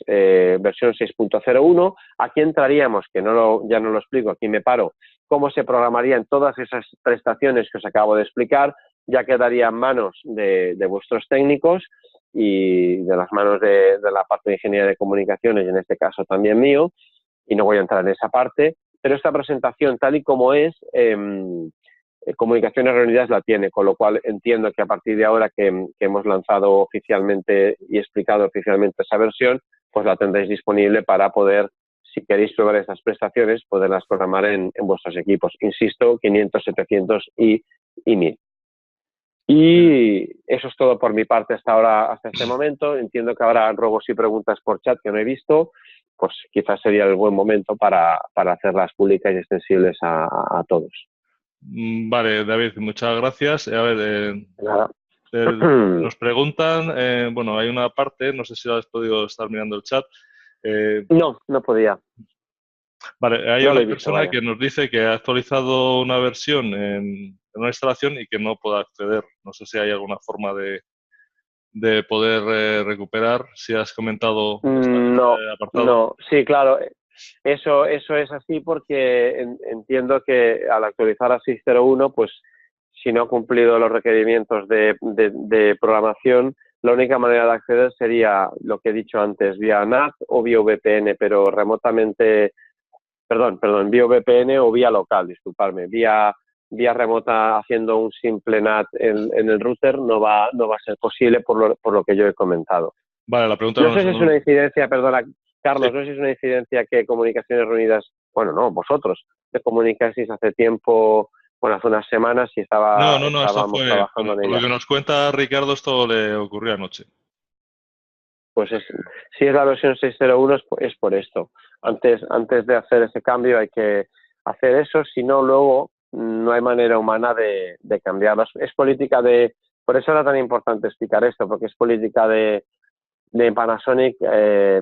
Speaker 1: versión 6.01. Aquí entraríamos, que ya no lo explico, aquí me paro, cómo se programarían todas esas prestaciones que os acabo de explicar. Ya quedaría en manos de vuestros técnicos y de las manos de la parte de ingeniería de comunicaciones, y en este caso también mío, y no voy a entrar en esa parte. pero esta presentación, tal y como es, Comunicaciones Reunidas la tiene, con lo cual entiendo que a partir de ahora que hemos lanzado oficialmente y explicado oficialmente esa versión, pues la tendréis disponible para poder, si queréis probar estas prestaciones, poderlas programar en vuestros equipos. Insisto, 500, 700 y 1000. Y eso es todo por mi parte hasta ahora, hasta este momento. Entiendo que ahora ruegos y preguntas por chat que no he visto, pues quizás sería el buen momento para hacerlas públicas y extensibles a todos.
Speaker 2: Vale, David, muchas gracias. A ver,
Speaker 1: Nada.
Speaker 2: nos preguntan, bueno, hay una parte, no sé si has podido estar mirando el chat.
Speaker 1: No, no podía.
Speaker 2: Vale, hay
Speaker 1: No lo
Speaker 2: una
Speaker 1: he visto,
Speaker 2: persona
Speaker 1: vaya.
Speaker 2: que nos dice que ha actualizado una versión en una instalación y que no puede acceder. No sé si hay alguna forma de poder recuperar, si has comentado
Speaker 1: No,
Speaker 2: este apartado.
Speaker 1: no. Sí, claro. Eso es así porque entiendo que al actualizar a 6.0.1, pues si no ha cumplido los requerimientos de programación, la única manera de acceder sería lo que he dicho antes, vía NAT o vía VPN, pero remotamente, perdón, vía VPN o vía local, disculpadme, vía remota haciendo un simple NAT en el router no va a ser posible por lo que yo he comentado.
Speaker 2: Vale, la pregunta
Speaker 1: No sé si es una incidencia, perdona,
Speaker 2: sí.
Speaker 1: Carlos, no sé si es una incidencia que Comunicaciones Reunidas, bueno, no, vosotros, te comunicasteis hace tiempo, bueno, hace unas semanas y
Speaker 2: No, esto
Speaker 1: estábamos
Speaker 2: fue,
Speaker 1: trabajando en
Speaker 2: por lo
Speaker 1: ella.
Speaker 2: que nos cuenta Ricardo, esto le ocurrió anoche.
Speaker 1: Pues si es la versión 6.0.1 es por esto.
Speaker 2: Vale.
Speaker 1: Antes de hacer ese cambio hay que hacer eso, si no luego no hay manera humana de cambiarlo. Es política por eso era tan importante explicar esto, porque es política de Panasonic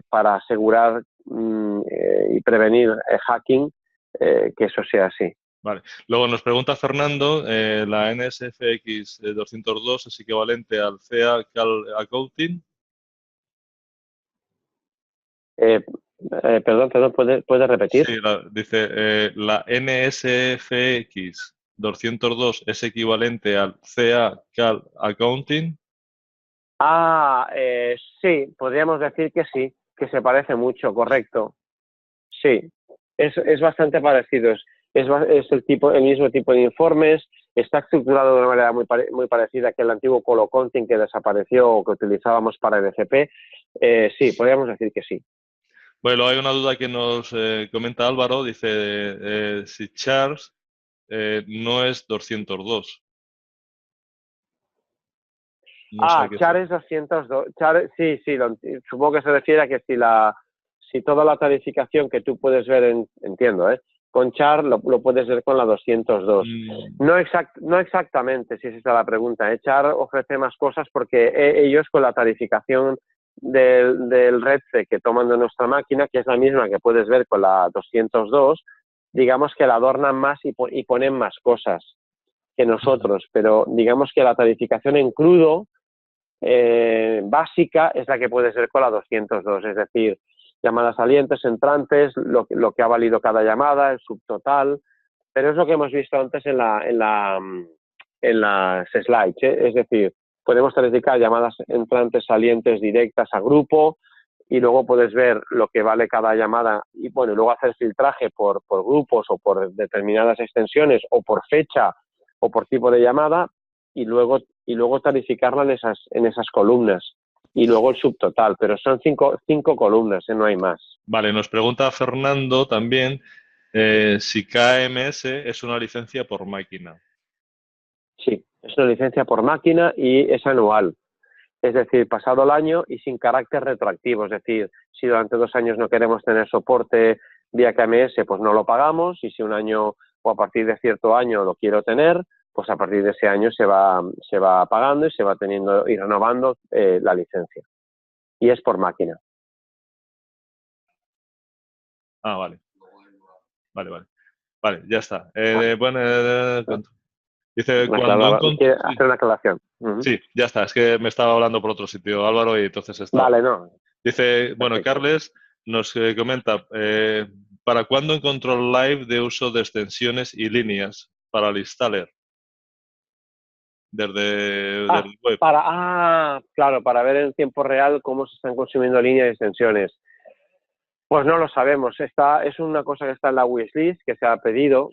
Speaker 1: para asegurar y prevenir hacking, que eso sea así.
Speaker 2: Vale. Luego nos pregunta Fernando, ¿la NSFX 202 es equivalente al CA Cal Accounting?
Speaker 1: Perdón, ¿puede repetir?
Speaker 2: Sí, dice, la NSFX 202 es equivalente al CA Cal Accounting.
Speaker 1: Sí, podríamos decir que se parece mucho, correcto. Sí, es bastante parecido. Es el mismo tipo de informes. Está estructurado de una manera muy parecida que el antiguo Coloconting que desapareció o que utilizábamos para NCP. Sí, podríamos decir que sí.
Speaker 2: Bueno, hay una duda que nos comenta Álvaro, dice si Charles no es 202. No sé a qué se...
Speaker 1: Char es 202. Sí, supongo que se refiere a que si toda la tarificación que tú puedes ver, entiendo, con Char lo puedes ver con la 202. No exactamente, si es esa la pregunta. Char ofrece más cosas porque ellos con la tarificación del RedC que toman de nuestra máquina, que es la misma que puedes ver con la 202, digamos que la adornan más y ponen más cosas que nosotros, pero digamos que la tarificación en crudo básica es la que puede ser con la 202, es decir, llamadas salientes, entrantes, lo que ha valido cada llamada, el subtotal, pero es lo que hemos visto antes en las slides, es decir, podemos tarificar llamadas entrantes, salientes, directas a grupo y luego puedes ver lo que vale cada llamada y bueno, luego hacer filtraje por grupos o por determinadas extensiones o por fecha o por tipo de llamada y luego tarificarla en esas columnas y luego el subtotal, pero son cinco columnas, no hay más.
Speaker 2: Vale, nos pregunta Fernando también si KMS es una licencia por máquina.
Speaker 1: Sí, es una licencia por máquina y es anual. Es decir, pasado el año y sin carácter retroactivo. Es decir, si durante 2 años no queremos tener soporte vía KMS, pues no lo pagamos. Y si un año o a partir de cierto año lo quiero tener, pues a partir de ese año se va pagando y se va teniendo y renovando la licencia. Y es por máquina.
Speaker 2: Vale. Vale, ya está. Bueno, dice,
Speaker 1: ¿Quiere hacer una aclaración?
Speaker 2: Sí, ya está. Es que me estaba hablando por otro sitio, Álvaro, y entonces estaba...
Speaker 1: Vale, no.
Speaker 2: Dice, bueno,
Speaker 1: Perfecto.
Speaker 2: Carles nos comenta, ¿para cuándo un control live de uso de extensiones y líneas para el installer? Desde web.
Speaker 1: Claro, para ver en tiempo real cómo se están consumiendo líneas y extensiones. Pues no lo sabemos. Es una cosa que está en la wishlist, que se ha pedido.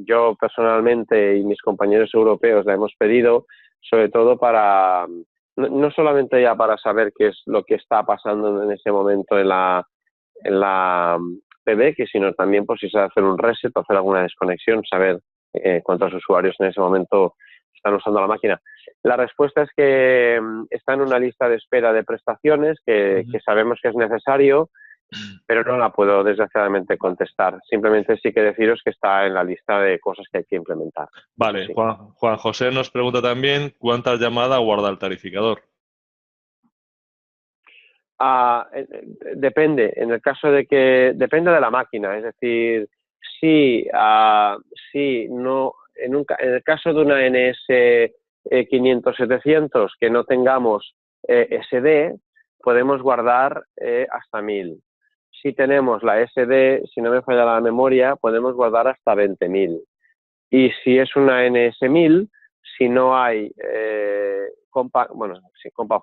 Speaker 1: Yo personalmente y mis compañeros europeos la hemos pedido, sobre todo para, no solamente ya para saber qué es lo que está pasando en ese momento en la PBX, sino también por si se va a hacer un reset o hacer alguna desconexión, saber cuántos usuarios en ese momento están usando la máquina. La respuesta es que está en una lista de espera de prestaciones que sabemos que es necesario, pero no la puedo desgraciadamente contestar. Simplemente sí que deciros que está en la lista de cosas que hay que implementar.
Speaker 2: Vale,
Speaker 1: Sí.
Speaker 2: Juan José nos pregunta también cuántas llamadas guarda el tarificador.
Speaker 1: Depende, en el caso de que depende de la máquina, es decir, si no, en el caso de una NS 500-700 que no tengamos SD, podemos guardar hasta 1000. Si tenemos la SD, si no me falla la memoria, podemos guardar hasta 20.000. Y si es una NS 1000, si no hay Compact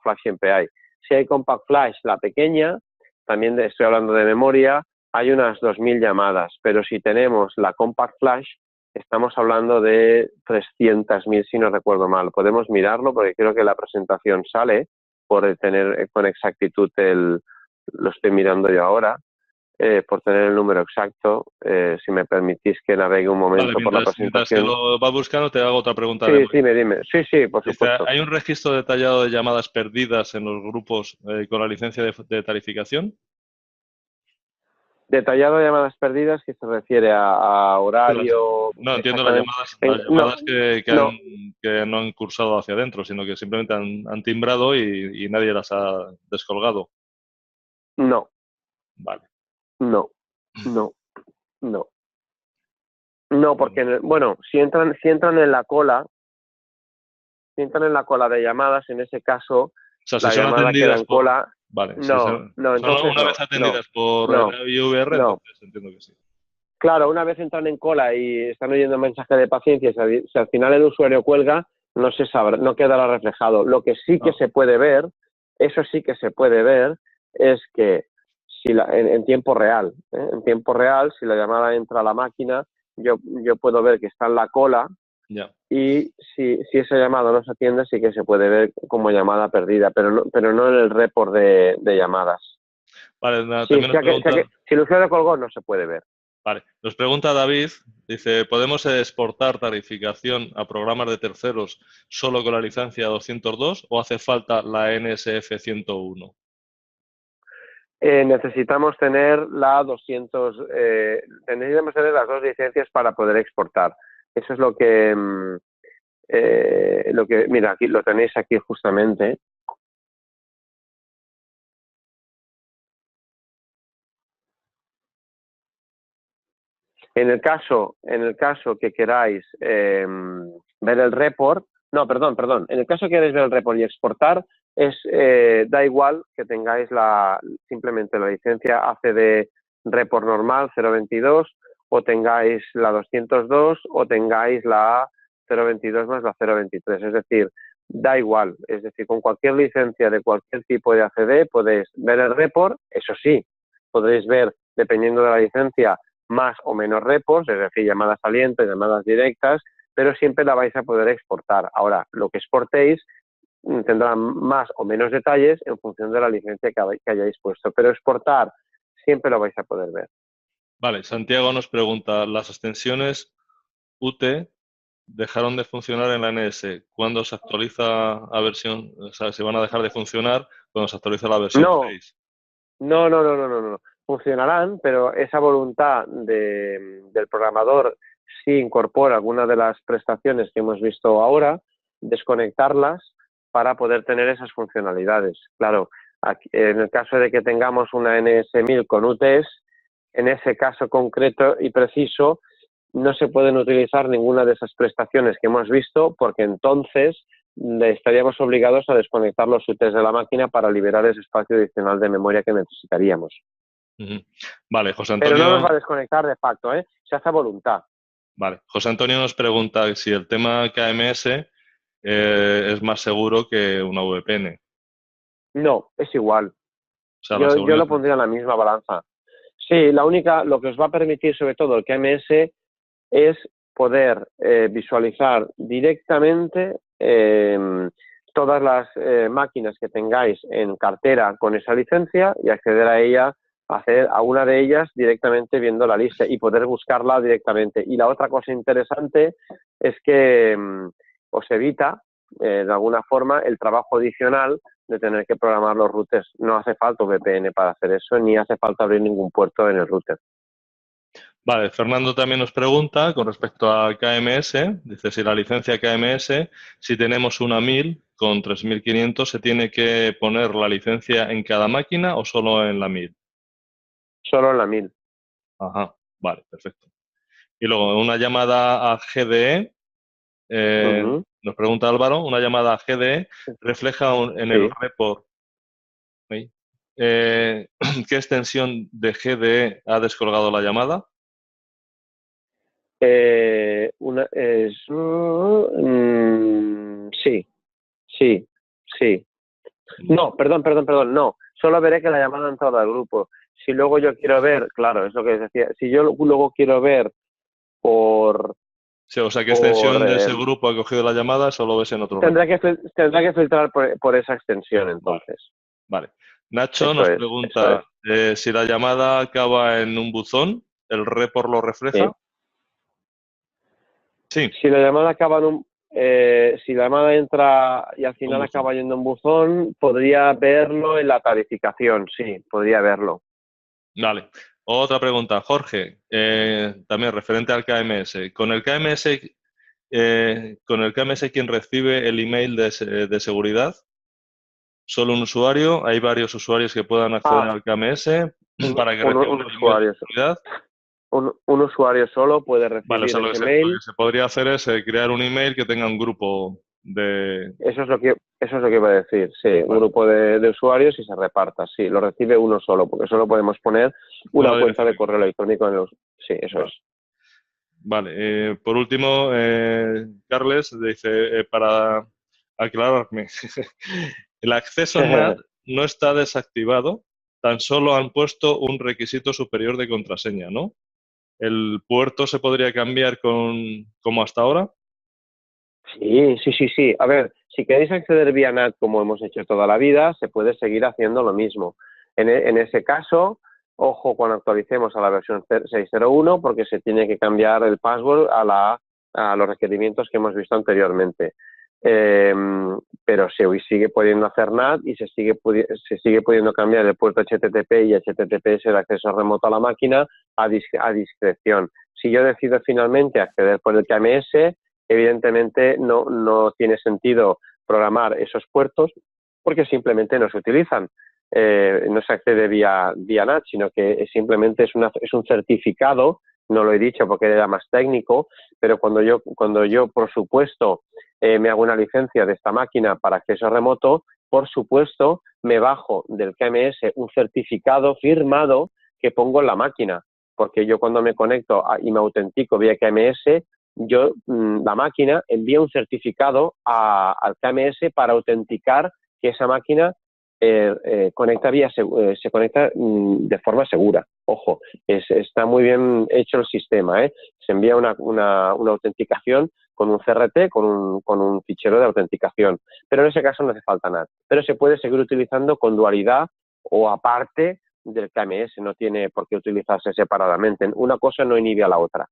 Speaker 1: Flash siempre hay. Si hay Compact Flash, la pequeña, también estoy hablando de memoria, hay unas 2000 llamadas, pero si tenemos la Compact Flash, estamos hablando de 300.000 si no recuerdo mal. Podemos mirarlo porque creo que la presentación sale por tener con exactitud lo estoy mirando yo ahora. Por tener el número exacto, si me permitís que navegue un momento
Speaker 2: Vale,
Speaker 1: por la
Speaker 2: mientras que
Speaker 1: presentación.
Speaker 2: lo vas buscando, te hago otra pregunta.
Speaker 1: Sí, dime. Sí, por
Speaker 2: Dice,
Speaker 1: supuesto.
Speaker 2: ¿hay un registro detallado de llamadas perdidas en los grupos con la licencia de tarificación?
Speaker 1: Detallado de llamadas perdidas, que se refiere a horario.
Speaker 2: No, entiendo las
Speaker 1: Exactamente.
Speaker 2: llamadas
Speaker 1: No,
Speaker 2: que no han cursado hacia adentro, sino que simplemente han timbrado y nadie las ha descolgado.
Speaker 1: no,
Speaker 2: Vale.
Speaker 1: no, no, no. No, porque, bueno, si entran en la cola, de llamadas, en ese caso,
Speaker 2: O sea, si
Speaker 1: la
Speaker 2: son
Speaker 1: llamada queda
Speaker 2: atendidas
Speaker 1: en cola.
Speaker 2: Vale, si
Speaker 1: No,
Speaker 2: son
Speaker 1: entonces
Speaker 2: una vez
Speaker 1: no,
Speaker 2: atendidas por
Speaker 1: no,
Speaker 2: el IVR,
Speaker 1: no.
Speaker 2: entonces entiendo que sí.
Speaker 1: Claro, una vez entran en cola y están oyendo un mensaje de paciencia, si al final el usuario cuelga, no se sabrá, no quedará reflejado. Lo que sí que se puede ver, eso sí que se puede ver, es que si en tiempo real, si la llamada entra a la máquina, yo puedo ver que está en la cola.
Speaker 2: Ya.
Speaker 1: Y si esa llamada no se atiende, sí que se puede ver como llamada perdida, pero no en el report de llamadas.
Speaker 2: Vale, nada,
Speaker 1: Sí,
Speaker 2: también nos pregunta...
Speaker 1: si el usuario colgó, no se puede ver.
Speaker 2: Vale, nos pregunta David, dice, ¿podemos exportar tarificación a programas de terceros solo con la licencia 202 o hace falta la NSF 101?
Speaker 1: Necesitamos tener necesitamos tener las dos licencias para poder exportar. Eso es lo que, mira, aquí lo tenéis aquí justamente. En el caso que queráis ver el report, no, perdón, en el caso que queráis ver el report y exportar, da igual que tengáis simplemente la licencia ACD report normal 022 o tengáis la 202 o tengáis la 022 más la 023, es decir, da igual, es decir, con cualquier licencia de cualquier tipo de ACD podéis ver el report, eso sí, podréis ver, dependiendo de la licencia, más o menos reports, es decir, llamadas salientes, llamadas directas, pero siempre la vais a poder exportar. Ahora, lo que exportéis tendrá más o menos detalles en función de la licencia que hayáis puesto, pero exportar siempre lo vais a poder ver.
Speaker 2: Vale, Santiago nos pregunta, ¿las extensiones UT dejaron de funcionar en la NS? ¿Cuándo se actualiza a versión, o sea, se van a dejar de funcionar cuando se actualiza la versión 6?
Speaker 1: No. Funcionarán, pero esa voluntad del programador sí incorpora algunas de las prestaciones que hemos visto ahora, desconectarlas para poder tener esas funcionalidades. Claro, aquí, en el caso de que tengamos una NS1000 con UTS, en ese caso concreto y preciso, no se pueden utilizar ninguna de esas prestaciones que hemos visto porque entonces estaríamos obligados a desconectar los UTs de la máquina para liberar ese espacio adicional de memoria que necesitaríamos.
Speaker 2: Vale, José Antonio...
Speaker 1: Pero no nos va a desconectar de facto, se hace a voluntad.
Speaker 2: Vale, José Antonio nos pregunta si el tema KMS es más seguro que una VPN.
Speaker 1: No, es igual.
Speaker 2: O sea, la
Speaker 1: Yo
Speaker 2: seguridad.
Speaker 1: lo pondría en la misma balanza. Sí, lo que os va a permitir sobre todo el KMS es poder visualizar directamente todas las máquinas que tengáis en cartera con esa licencia y acceder a ella, hacer a una de ellas directamente viendo la lista y poder buscarla directamente. Y la otra cosa interesante es que os evita de alguna forma el trabajo adicional de tener que programar los routers. No hace falta VPN para hacer eso, ni hace falta abrir ningún puerto en el router.
Speaker 2: Vale, Fernando también nos pregunta con respecto a KMS, dice si la licencia KMS, si tenemos una 1000 con 3500, ¿se tiene que poner la licencia en cada máquina o solo en la 1000?
Speaker 1: Solo en la 1000.
Speaker 2: Ajá, vale, perfecto. Y luego una llamada a GDE, nos pregunta Álvaro, una llamada a GDE refleja en el
Speaker 1: Sí.
Speaker 2: report, ¿sí? ¿Qué extensión de GDE ha descolgado la llamada?
Speaker 1: Sí. No, perdón, no. Solo veré que la llamada ha entrado al grupo. Si luego yo quiero ver, claro, es lo que decía, si yo luego quiero ver por...
Speaker 2: Sí, o sea, ¿qué
Speaker 1: por
Speaker 2: extensión de ese grupo ha cogido la llamada? Solo ves en otro
Speaker 1: tendrá
Speaker 2: report.
Speaker 1: que filtrar por esa extensión,
Speaker 2: Vale,
Speaker 1: entonces.
Speaker 2: vale. Nacho
Speaker 1: Eso
Speaker 2: nos
Speaker 1: es, eso es.
Speaker 2: pregunta si la llamada acaba en un buzón, ¿el report lo refleja?
Speaker 1: Sí.
Speaker 2: Sí,
Speaker 1: Si la llamada acaba en si la llamada entra y al
Speaker 2: un
Speaker 1: final
Speaker 2: buzón.
Speaker 1: acaba yendo en buzón, podría verlo en la tarificación, sí, podría verlo.
Speaker 2: Vale. Otra pregunta, Jorge, también referente al KMS. Con el KMS, ¿quién recibe el email de seguridad? ¿Solo un usuario? ¿Hay varios usuarios que puedan acceder
Speaker 1: Ah,
Speaker 2: al KMS para que reciban
Speaker 1: un
Speaker 2: el email de
Speaker 1: usuario.
Speaker 2: seguridad?
Speaker 1: Un usuario solo puede
Speaker 2: Vale, o
Speaker 1: recibir
Speaker 2: sea, lo
Speaker 1: ese
Speaker 2: lo que
Speaker 1: mail.
Speaker 2: se podría hacer es crear un email que tenga un grupo de...
Speaker 1: Eso es lo que iba a decir. Sí, un
Speaker 2: Vale,
Speaker 1: grupo de usuarios y se reparta. Sí, lo recibe uno solo, porque solo podemos poner una
Speaker 2: una
Speaker 1: cuenta
Speaker 2: dirección
Speaker 1: de
Speaker 2: de
Speaker 1: correo
Speaker 2: correo.
Speaker 1: electrónico en los... Sí, eso es.
Speaker 2: Vale. Vale, por último, Carles dice, para aclararme, el acceso NAT no está desactivado, tan solo han puesto un requisito superior de contraseña, ¿no? ¿El puerto se podría cambiar como hasta ahora?
Speaker 1: Sí. A ver, si queréis acceder vía NAT como hemos hecho toda la vida, se puede seguir haciendo lo mismo. En ese caso, ojo cuando actualicemos a la versión 6.01 porque se tiene que cambiar el password a los requerimientos que hemos visto anteriormente. Pero se sigue pudiendo hacer NAT y se sigue pudiendo cambiar el puerto HTTP y HTTPS de acceso remoto a la máquina a discreción. Si yo decido finalmente acceder por el KMS, evidentemente no tiene sentido programar esos puertos porque simplemente no se utilizan. No se accede vía NAT, sino que simplemente es un certificado, no lo he dicho porque era más técnico, pero cuando yo por supuesto, me hago una licencia de esta máquina para acceso remoto, por supuesto, me bajo del KMS un certificado firmado que pongo en la máquina, porque yo cuando me conecto y me autentico vía KMS, la máquina envía un certificado al KMS para autenticar que esa máquina se conecta de forma segura. Ojo, está muy bien hecho el sistema, ¿eh? Se envía una autenticación con un CRT, con un fichero de autenticación. Pero en ese caso no hace falta nada. Pero se puede seguir utilizando con dualidad o aparte del KMS, no tiene por qué utilizarse separadamente. Una cosa no inhibe a la otra.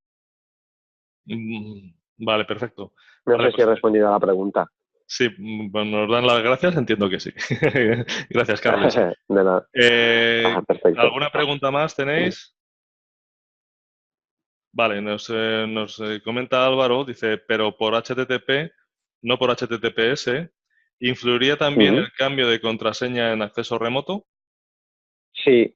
Speaker 2: Vale, perfecto.
Speaker 1: No
Speaker 2: Vale,
Speaker 1: sé si he
Speaker 2: pues
Speaker 1: respondido a la pregunta.
Speaker 2: sí, bueno, nos dan las gracias, entiendo que sí. Gracias, Carles.
Speaker 1: De nada. Perfecto.
Speaker 2: ¿Alguna pregunta más tenéis? Vale, nos comenta Álvaro, dice, pero por HTTP, no por HTTPS, ¿influiría también
Speaker 1: Uh-huh.
Speaker 2: el cambio de contraseña en acceso remoto?
Speaker 1: Sí,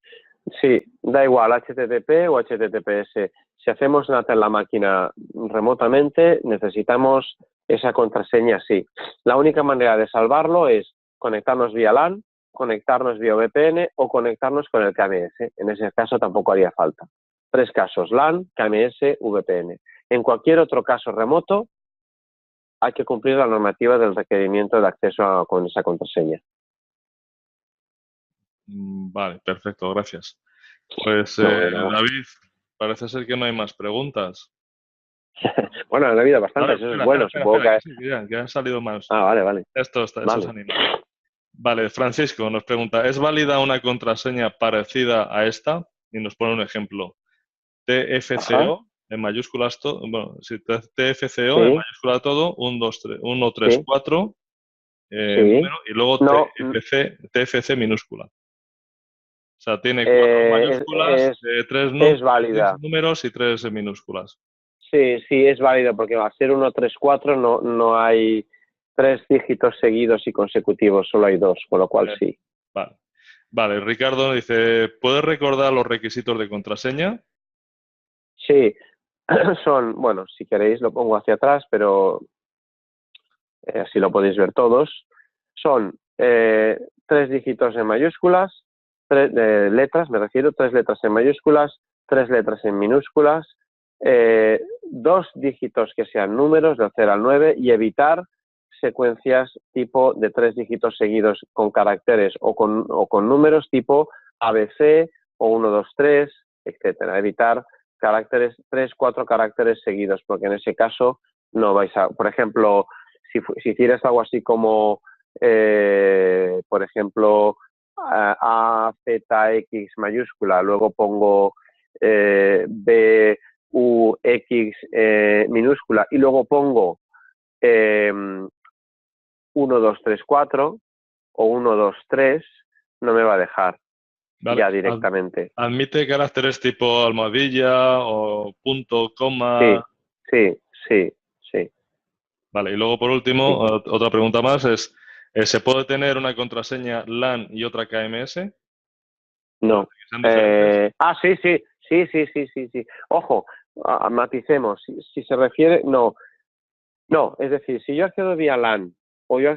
Speaker 1: da igual HTTP o HTTPS. Si hacemos NAT en la máquina remotamente, necesitamos esa contraseña, sí. La única manera de salvarlo es conectarnos vía LAN, conectarnos vía VPN o conectarnos con el KMS. En ese caso tampoco haría falta. 3 casos, LAN, KMS, VPN. En cualquier otro caso remoto, hay que cumplir la normativa del requerimiento de acceso con esa contraseña.
Speaker 2: Vale, perfecto, gracias. Pues
Speaker 1: No, de nada.
Speaker 2: David, parece ser que no hay más preguntas.
Speaker 1: Bueno, han habido
Speaker 2: Vale,
Speaker 1: bastantes, eso es
Speaker 2: espera,
Speaker 1: bueno, supongo
Speaker 2: que
Speaker 1: que...
Speaker 2: sí, que han salido más.
Speaker 1: Ah, vale, vale,
Speaker 2: Esto es
Speaker 1: vale.
Speaker 2: animado. Vale, Francisco nos pregunta, ¿es válida una contraseña parecida a esta? Y nos pone un ejemplo.
Speaker 1: Ajá,
Speaker 2: TFCO en mayúsculas todo, bueno, sí, TFCO en
Speaker 1: sí,
Speaker 2: mayúscula todo, 1, 2, 3, 1, 3,
Speaker 1: sí,
Speaker 2: 4,
Speaker 1: sí.
Speaker 2: número, y luego
Speaker 1: No,
Speaker 2: TFC minúscula. O sea, tiene 4
Speaker 1: eh,
Speaker 2: mayúsculas,
Speaker 1: es
Speaker 2: tres
Speaker 1: válida.
Speaker 2: números y 3 minúsculas.
Speaker 1: Sí, sí, es válido porque va a ser 1, 3, 4, no hay 3 dígitos seguidos y consecutivos, solo hay 2, con lo cual
Speaker 2: Eh,
Speaker 1: sí.
Speaker 2: vale. Vale, Ricardo dice, ¿puedes recordar los requisitos de contraseña?
Speaker 1: Sí, son, bueno, si queréis lo pongo hacia atrás, pero así lo podéis ver todos. Son 3 dígitos en mayúsculas, 3 letras, me refiero, 3 letras en mayúsculas, 3 letras en minúsculas, 2 dígitos que sean números, del 0 al 9, y evitar secuencias tipo de 3 dígitos seguidos con caracteres o con números tipo ABC o 1, 2, 3, etcétera. Evitar caracteres, 3, 4 caracteres seguidos, porque en ese caso no vais a, por ejemplo, si hicieras algo así como, por ejemplo, A, Z, X mayúscula, luego pongo B, U, X minúscula y luego pongo 1, 2, 3, 4 o 1, 2, 3, no me va a dejar
Speaker 2: Vale.
Speaker 1: ya directamente.
Speaker 2: ¿Admite caracteres tipo almohadilla o punto,
Speaker 1: Sí,
Speaker 2: coma?
Speaker 1: sí, sí, sí,
Speaker 2: Vale, y luego por último,
Speaker 1: sí.
Speaker 2: otra pregunta más es, ¿se puede tener una contraseña LAN y otra KMS?
Speaker 1: No.
Speaker 2: ¿Que sean diferentes?
Speaker 1: Sí, sí, sí, sí, sí, sí, sí. Ojo, maticemos. Si se refiere, no. No, es decir, si yo accedo vía LAN o yo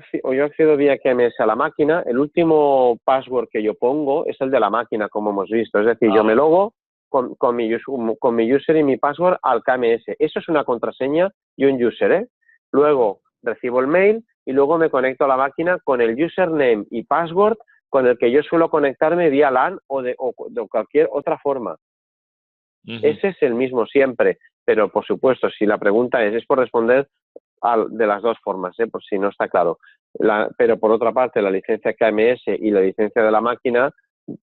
Speaker 1: accedo vía KMS a la máquina, el último password que yo pongo es el de la máquina, como hemos visto. Es decir,
Speaker 2: Ah,
Speaker 1: yo me
Speaker 2: vale.
Speaker 1: logo con mi user y mi password al KMS. Eso es una contraseña y un user, ¿eh? Luego recibo el mail y luego me conecto a la máquina con el username y password con el que yo suelo conectarme vía LAN o de cualquier otra forma.
Speaker 2: Ujú.
Speaker 1: Ese es el mismo siempre, pero por supuesto, si la pregunta es por responder de las dos formas, por si no está claro. Pero por otra parte, la licencia KMS y la licencia de la máquina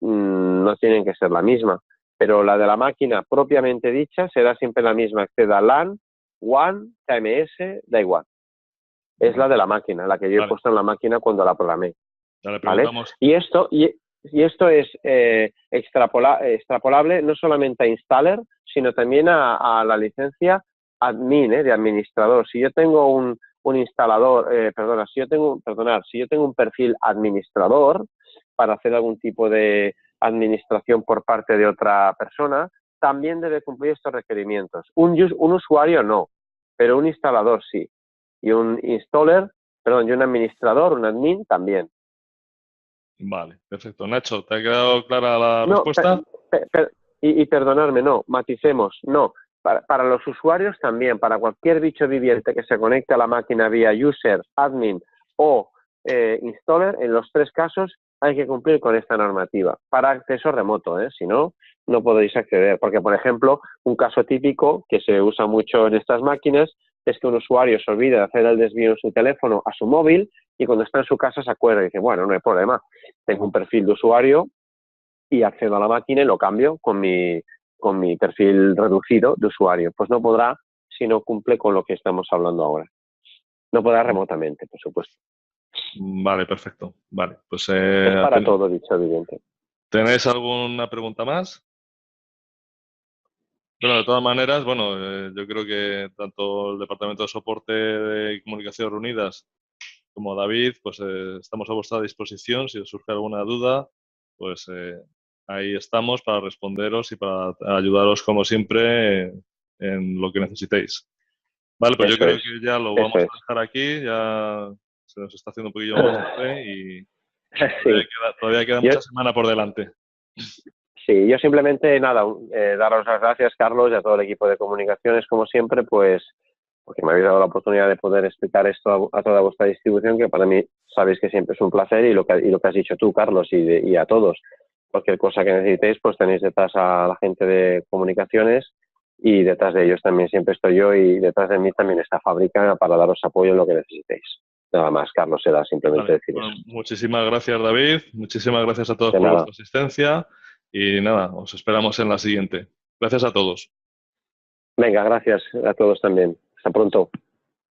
Speaker 1: no tienen que ser la misma. Pero la de la máquina propiamente dicha será siempre la misma, acceda a LAN, WAN, KMS, da igual. Es la de la máquina, la que yo he
Speaker 2: Vale,
Speaker 1: puesto en la máquina cuando la programé.
Speaker 2: ya le
Speaker 1: ¿Vale?
Speaker 2: preguntamos.
Speaker 1: Y esto es extrapolable no solamente a installer, sino también a la licencia admin, de administrador. Si yo tengo un instalador, si yo tengo un perfil administrador para hacer algún tipo de administración por parte de otra persona, también debe cumplir estos requerimientos. Un usuario no, pero un instalador sí. Y un installer, y un administrador, un admin también.
Speaker 2: Vale, perfecto. Nacho, ¿te ha quedado clara la
Speaker 1: No,
Speaker 2: respuesta?
Speaker 1: y perdonarme, no, maticemos, no. Para los usuarios también, para cualquier bicho viviente que se conecte a la máquina vía user, admin o installer, en los 3 casos hay que cumplir con esta normativa. Para acceso remoto, si no, no podéis acceder. Porque, por ejemplo, un caso típico que se usa mucho en estas máquinas es que un usuario se olvida de hacer el desvío en su teléfono a su móvil y cuando está en su casa se acuerda y dice, bueno, no hay problema, tengo un perfil de usuario y accedo a la máquina y lo cambio con mi perfil reducido de usuario. Pues no podrá si no cumple con lo que estamos hablando ahora. No podrá remotamente, por supuesto.
Speaker 2: Vale, perfecto. Vale, pues
Speaker 1: Es para todo, dicho evidente.
Speaker 2: ¿tenéis alguna pregunta más? Bueno, de todas maneras, bueno, yo creo que tanto el Departamento de Soporte de Comunicaciones Reunidas como David, pues estamos a vuestra disposición. Si os surge alguna duda, pues ahí estamos para responderos y para ayudaros, como siempre, en lo que necesitéis. Vale, pues yo
Speaker 1: Eso
Speaker 2: creo
Speaker 1: es,
Speaker 2: que ya lo
Speaker 1: eso
Speaker 2: vamos
Speaker 1: es.
Speaker 2: a dejar aquí. Ya se nos está haciendo un poquillo más tarde y
Speaker 1: Sí,
Speaker 2: todavía queda
Speaker 1: yo,
Speaker 2: mucha semana por delante.
Speaker 1: sí, yo simplemente, nada, daros las gracias, Carlos, y a todo el equipo de comunicaciones, como siempre, pues porque me habéis dado la oportunidad de poder explicar esto a toda vuestra distribución, que para mí sabéis que siempre es un placer, y lo que has dicho tú, Carlos, y a todos. Cualquier cosa que necesitéis, pues tenéis detrás a la gente de comunicaciones, y detrás de ellos también siempre estoy yo, y detrás de mí también está Fábrica para daros apoyo en lo que necesitéis. Nada más, Carlos, era simplemente
Speaker 2: Vale.
Speaker 1: decir
Speaker 2: Bueno,
Speaker 1: eso.
Speaker 2: muchísimas gracias, David. Muchísimas gracias a todos
Speaker 1: De
Speaker 2: por
Speaker 1: nada.
Speaker 2: vuestra asistencia. Y nada, os esperamos en la siguiente. Gracias a todos.
Speaker 1: Venga, gracias a todos también. Hasta pronto.